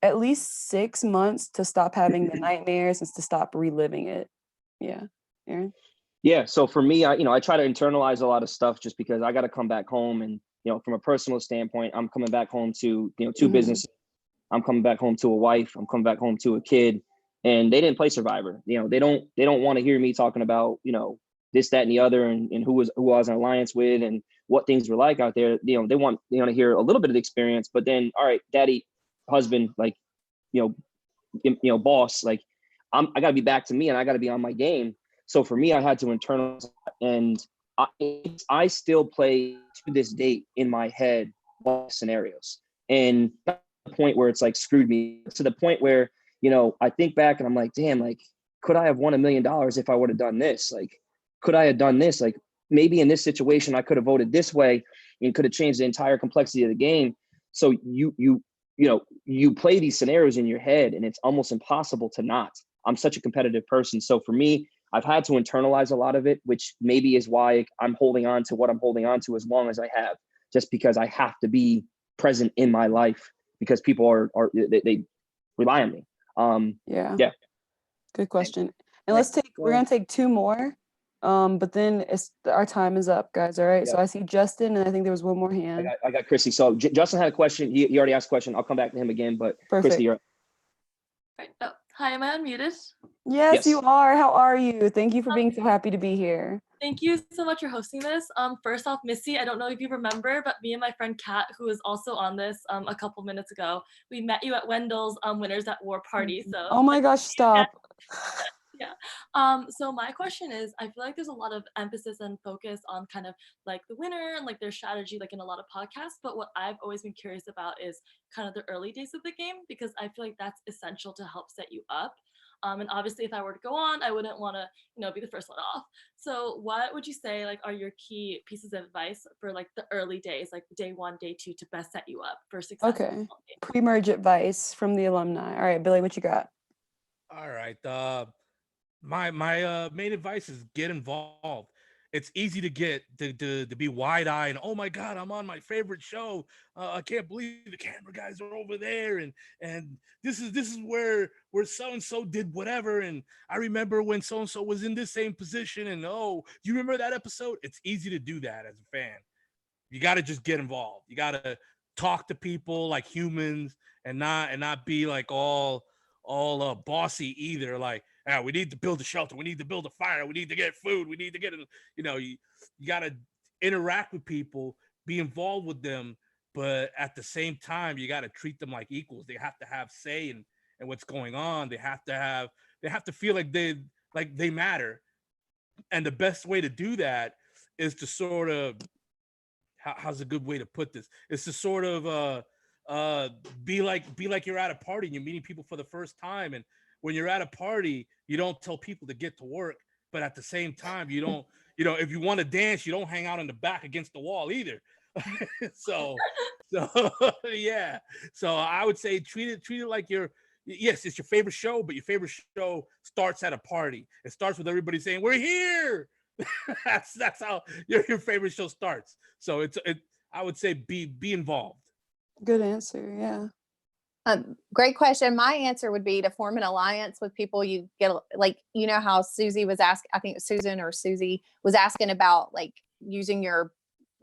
at least 6 months to stop having the nightmares and to stop reliving it. Yeah. Aaron? Yeah. So for me, I try to internalize a lot of stuff just because I got to come back home. And, from a personal standpoint, I'm coming back home to, 2 businesses. I'm coming back home to a wife. I'm coming back home to a kid, and they didn't play Survivor. They don't want to hear me talking about, this, that, and the other, and who I was in alliance with and what things were like out there. You know, they want to hear a little bit of the experience, but then, all right, daddy, husband, like, boss, like I got to be back to me and I got to be on my game. So for me, I had to internalize, and I still play to this date in my head scenarios, and not to the point where it's like screwed me, to the point where, I think back and I'm like, damn, like, could I have won $1 million if I would have done this? Like, could I have done this? Like, maybe in this situation, I could have voted this way and could have changed the entire complexity of the game. So you play these scenarios in your head, and it's almost impossible to not. I'm such a competitive person. So for me, I've had to internalize a lot of it, which maybe is why I'm holding on to what I'm holding on to as long as I have, just because I have to be present in my life because people they rely on me. Yeah. Good question. And we're going to take 2 more. But then our time is up, guys. All right. Yep. So I see Justin, and I think there was one more hand. I got Chrissy. So Justin had a question. He already asked a question. I'll come back to him again, but Perfect. Chrissy, you're up. Right. Oh, hi, am I unmuted? Yes, you are. How are you? Thank you for being so happy to be here. Thank you so much for hosting this. First off, Missy, I don't know if you remember, but me and my friend Kat, who was also on this a couple minutes ago, we met you at Wendell's Winners at War party. So oh my gosh, stop. Yeah. So my question is, I feel like there's a lot of emphasis and focus on kind of like the winner and like their strategy, like in a lot of podcasts. But what I've always been curious about is kind of the early days of the game, because I feel like that's essential to help set you up. And obviously, if I were to go on, I wouldn't want to, be the first one off. So what would you say like are your key pieces of advice for like the early days, like day 1, day 2, to best set you up for success? Okay. Pre-merge advice from the alumni. All right, Billy, what you got? All right. My main advice is get involved. It's easy to get to be wide-eyed and, oh my God, I'm on my favorite show. I can't believe the camera guys are over there, and this is where so-and-so did whatever, and I remember when so-and-so was in this same position, and oh, do you remember that episode? It's easy to do that as a fan. You got to just get involved. You got to talk to people like humans and not be like all bossy either. Like, we need to build a shelter, we need to build a fire, we need to get food, we need to get you got to interact with people, be involved with them, but at the same time you got to treat them like equals. They have to have say in what's going on. They have to feel like they matter. And the best way to do that is to sort of, how's a good way to put this? It's to sort of be like you're at a party and you're meeting people for the first time, and when you're at a party, you don't tell people to get to work, but at the same time, you don't, if you want to dance, you don't hang out in the back against the wall either. so yeah. So I would say treat it like yes, it's your favorite show, but your favorite show starts at a party. It starts with everybody saying, "We're here." that's how your favorite show starts. So I would say be involved. Good answer. Yeah. Great question. My answer would be to form an alliance with people you get, like, how Susie was asking, I think it was Susan or Susie was asking about like using your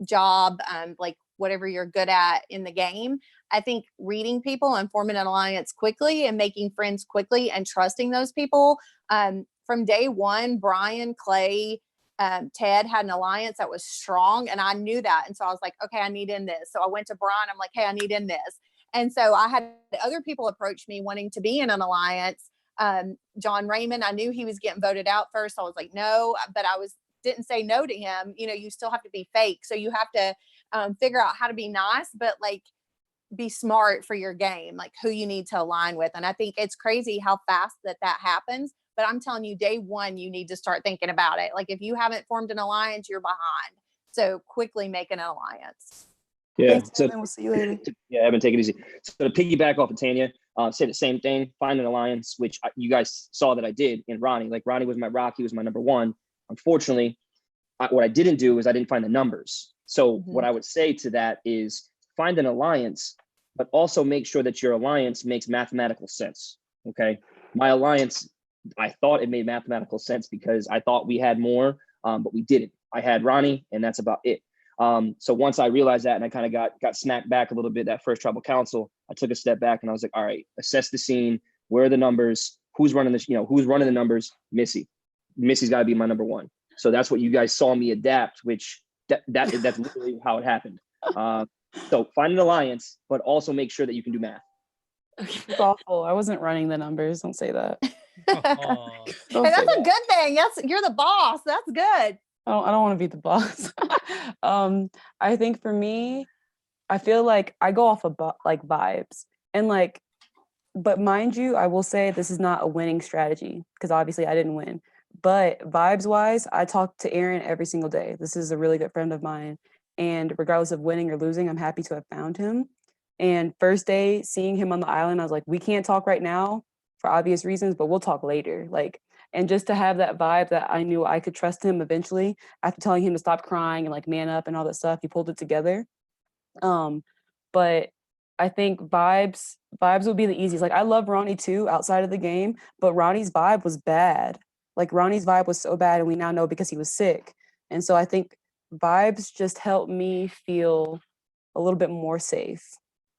job, like whatever you're good at in the game. I think reading people and forming an alliance quickly and making friends quickly and trusting those people. From day 1, Brian, Clay, Ted had an alliance that was strong, and I knew that. And so I was like, okay, I need in this. So I went to Brian. I'm like, hey, I need in this. And so I had other people approach me wanting to be in an alliance. John Raymond, I knew he was getting voted out first. I was like, no, but didn't say no to him. You still have to be fake. So you have to figure out how to be nice, but like be smart for your game, like who you need to align with. And I think it's crazy how fast that happens. But I'm telling you, day 1, you need to start thinking about it. Like if you haven't formed an alliance, you're behind. So quickly make an alliance. Yeah. Thanks, Evan. We'll see you later. Yeah, Evan, take it easy. So to piggyback off of Tanya, say the same thing, find an alliance, which you guys saw that I did in Ronnie. Like Ronnie was my rock. He was my number 1. Unfortunately, what I didn't do is I didn't find the numbers. So what I would say to that is find an alliance, but also make sure that your alliance makes mathematical sense. Okay. My alliance, I thought it made mathematical sense because I thought we had more, but we didn't. I had Ronnie, and that's about it. So once I realized that, and I kind of got smacked back a little bit that first tribal council, I took a step back and I was like, all right, assess the scene. Where are the numbers? Who's running this? Who's running the numbers? Missy's got to be my number 1. So that's what you guys saw me adapt, which That's literally how it happened. So find an alliance, but also make sure that you can do math. It's awful. I wasn't running the numbers. Don't say that. And that's a good thing. You're the boss. That's good. I don't want to be the boss. I think for me, I feel like I go off of like vibes and like, but mind you, I will say this is not a winning strategy because obviously I didn't win. But vibes wise, I talk to Aaron every single day. This is a really good friend of mine. And regardless of winning or losing, I'm happy to have found him. And first day seeing him on the island, I was like, we can't talk right now for obvious reasons, but we'll talk later. Like, and just to have that vibe that I knew I could trust him eventually after telling him to stop crying and like man up and all that stuff, he pulled it together. But I think vibes would be the easiest. Like I love Ronnie too outside of the game, but Ronnie's vibe was bad. Like Ronnie's vibe was so bad, and we now know because he was sick. And so I think vibes just helped me feel a little bit more safe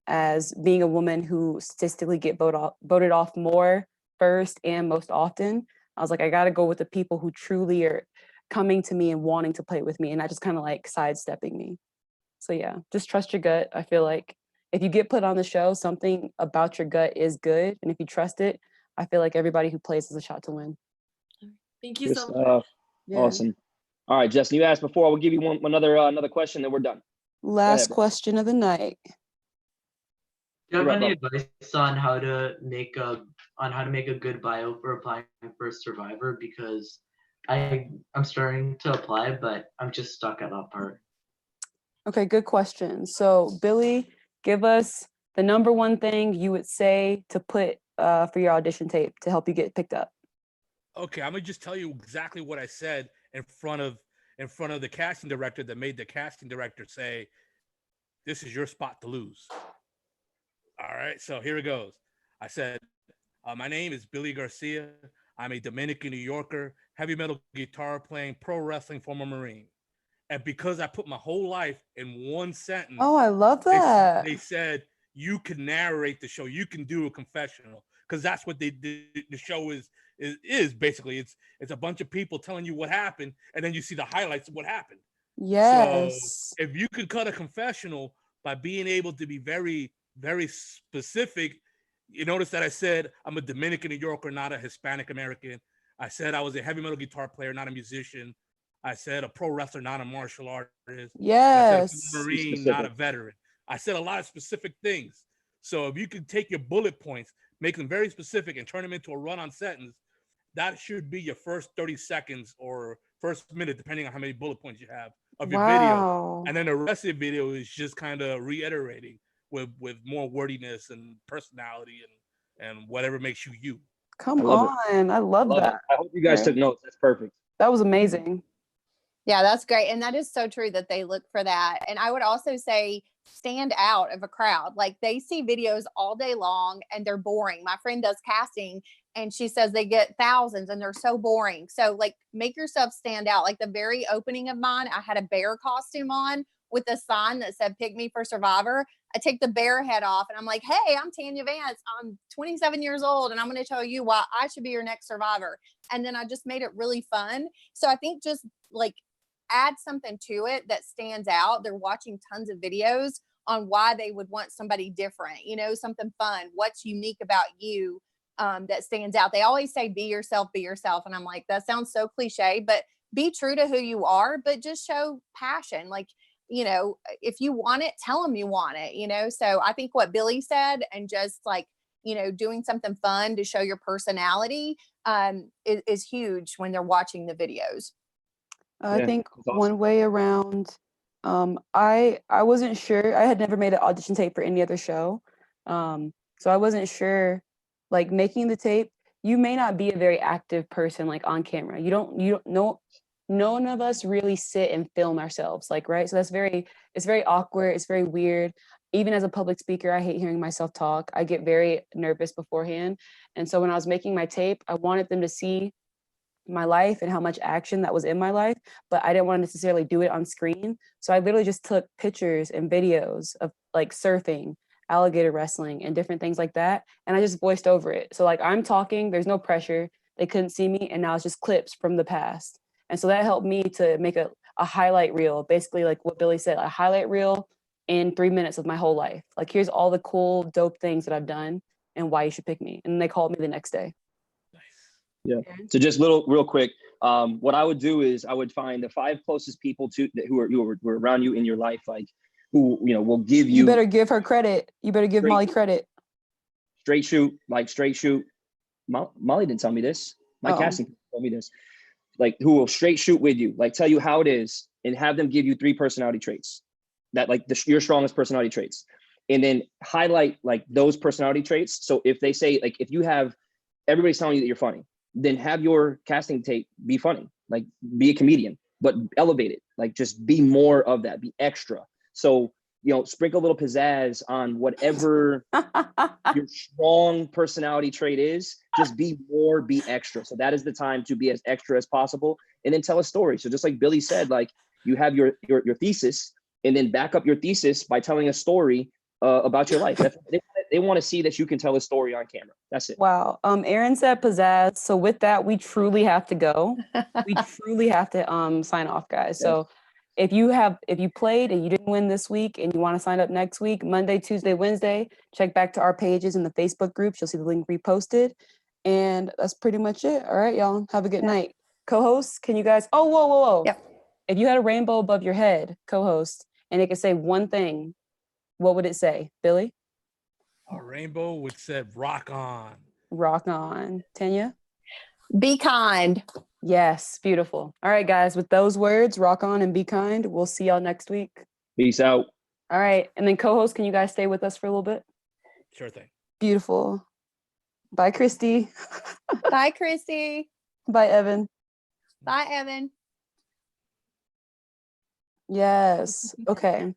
as being a woman who statistically get voted off more first and most often. I was like, I got to go with the people who truly are coming to me and wanting to play with me and not just kind of like sidestepping me. So yeah, just trust your gut. I feel like if you get put on the show, something about your gut is good. And if you trust it, I feel like everybody who plays has a shot to win. Thank you so much. Yeah. Awesome. All right, Justin, you asked before. We'll give you another question, then we're done. Last question of the night. Do you have any advice on how to make a good bio for applying for Survivor? Because I'm starting to apply, but I'm just stuck at that part. Okay, good question. So Billy, give us the number one thing you would say to put for your audition tape to help you get picked up. Okay, I'm gonna just tell you exactly what I said in front of the casting director that made the casting director say, "This is your spot to lose." All right, so here it goes. I said, my name is Billy Garcia. I'm a Dominican New Yorker, heavy metal guitar playing, pro wrestling former Marine. And because I put my whole life in one sentence. Oh, I love that. They said, you can narrate the show. You can do a confessional. Because that's what the show is basically. It's a bunch of people telling you what happened. And then you see the highlights of what happened. Yes. So if you could cut a confessional by being able to be very, very specific, you notice that I said I'm a Dominican New Yorker, not a Hispanic American. I said I was a heavy metal guitar player, not a musician. I said a pro wrestler, not a martial artist. Yes. I said a Marine, not a veteran. I said a lot of specific things. So if you could take your bullet points, make them very specific, and turn them into a run-on sentence, that should be your first 30 seconds or first minute, depending on how many bullet points you have of your video. And then the rest of the video is just kind of reiterating with more wordiness and personality and whatever makes you you. Come on. I love that. I hope you guys took notes. That's perfect. That was amazing. Yeah, that's great. And that is so true that they look for that. And I would also say stand out of a crowd. Like they see videos all day long and they're boring. My friend does casting and she says they get thousands and they're so boring. So like make yourself stand out. Like the very opening of mine, I had a bear costume on with a sign that said pick me for Survivor. I take the bear head off and I'm like, hey, I'm Tanya Vance. I'm 27 years old and I'm going to tell you why I should be your next survivor. And then I just made it really fun. So I think just like add something to it that stands out. They're watching tons of videos on why they would want somebody different, you know, something fun. What's unique about you that stands out? They always say, be yourself, be yourself. And I'm like, that sounds so cliche, but be true to who you are, but just show passion. Like, you know, if you want it, tell them you want it, you know? So I think what Billy said and just like, you know, doing something fun to show your personality is huge when they're watching the videos. I think one way around, I wasn't sure. I had never made an audition tape for any other show. So I wasn't sure, like making the tape, you may not be a very active person, like on camera. You don't know. None of us really sit and film ourselves, like, right? So it's very awkward. It's very weird. Even as a public speaker, I hate hearing myself talk. I get very nervous beforehand. And so when I was making my tape, I wanted them to see my life and how much action that was in my life, but I didn't want to necessarily do it on screen. So I literally just took pictures and videos of like surfing, alligator wrestling, and different things like that. And I just voiced over it. So like I'm talking, there's no pressure. They couldn't see me. And now it's just clips from the past. And so that helped me to make a a highlight reel, basically like what Billy said, a highlight reel in 3 minutes of my whole life. Like, here's all the cool, dope things that I've done and why you should pick me. And they called me the next day. Yeah. So just real quick, what I would do is I would find the 5 closest people who are around you in your life, like who, will give you. You better give her credit. You better give Molly credit. Straight shoot. Molly didn't tell me this. My casting people told me this. Like, who will straight shoot with you, like tell you how it is, and have them give you 3 personality traits that like your strongest personality traits, and then highlight like those personality traits. So if they say, like, if you have everybody's telling you that you're funny, then have your casting tape be funny, like be a comedian, but elevate it, like just be more of that, be extra. So, sprinkle a little pizzazz on whatever your strong personality trait is, just be extra. So that is the time to be as extra as possible, and then tell a story. So just like Billy said, like, you have your thesis, and then back up your thesis by telling a story about your life. They want to see that you can tell a story on camera. That's it. Wow. Aaron said pizzazz. So with that, we truly have to go. We truly have to sign off, guys. So if you played and you didn't win this week and you want to sign up next week, Monday, Tuesday, Wednesday, check back to our pages in the Facebook groups. You'll see the link reposted. And that's pretty much it. All right, y'all. Have a good night. Co-hosts, can you guys? Oh, whoa. Yep. If you had a rainbow above your head, co-host, and it could say one thing, what would it say? Billy? A rainbow would say rock on. Rock on. Tanya? Be kind. Yes, beautiful. All right, guys, with those words, rock on and be kind. We'll see y'all next week. Peace out. All right. And then co-host, can you guys stay with us for a little bit? Sure thing. Beautiful. Bye, Christy. Bye, Christy. Bye, Evan. Bye, Evan. Yes. Okay.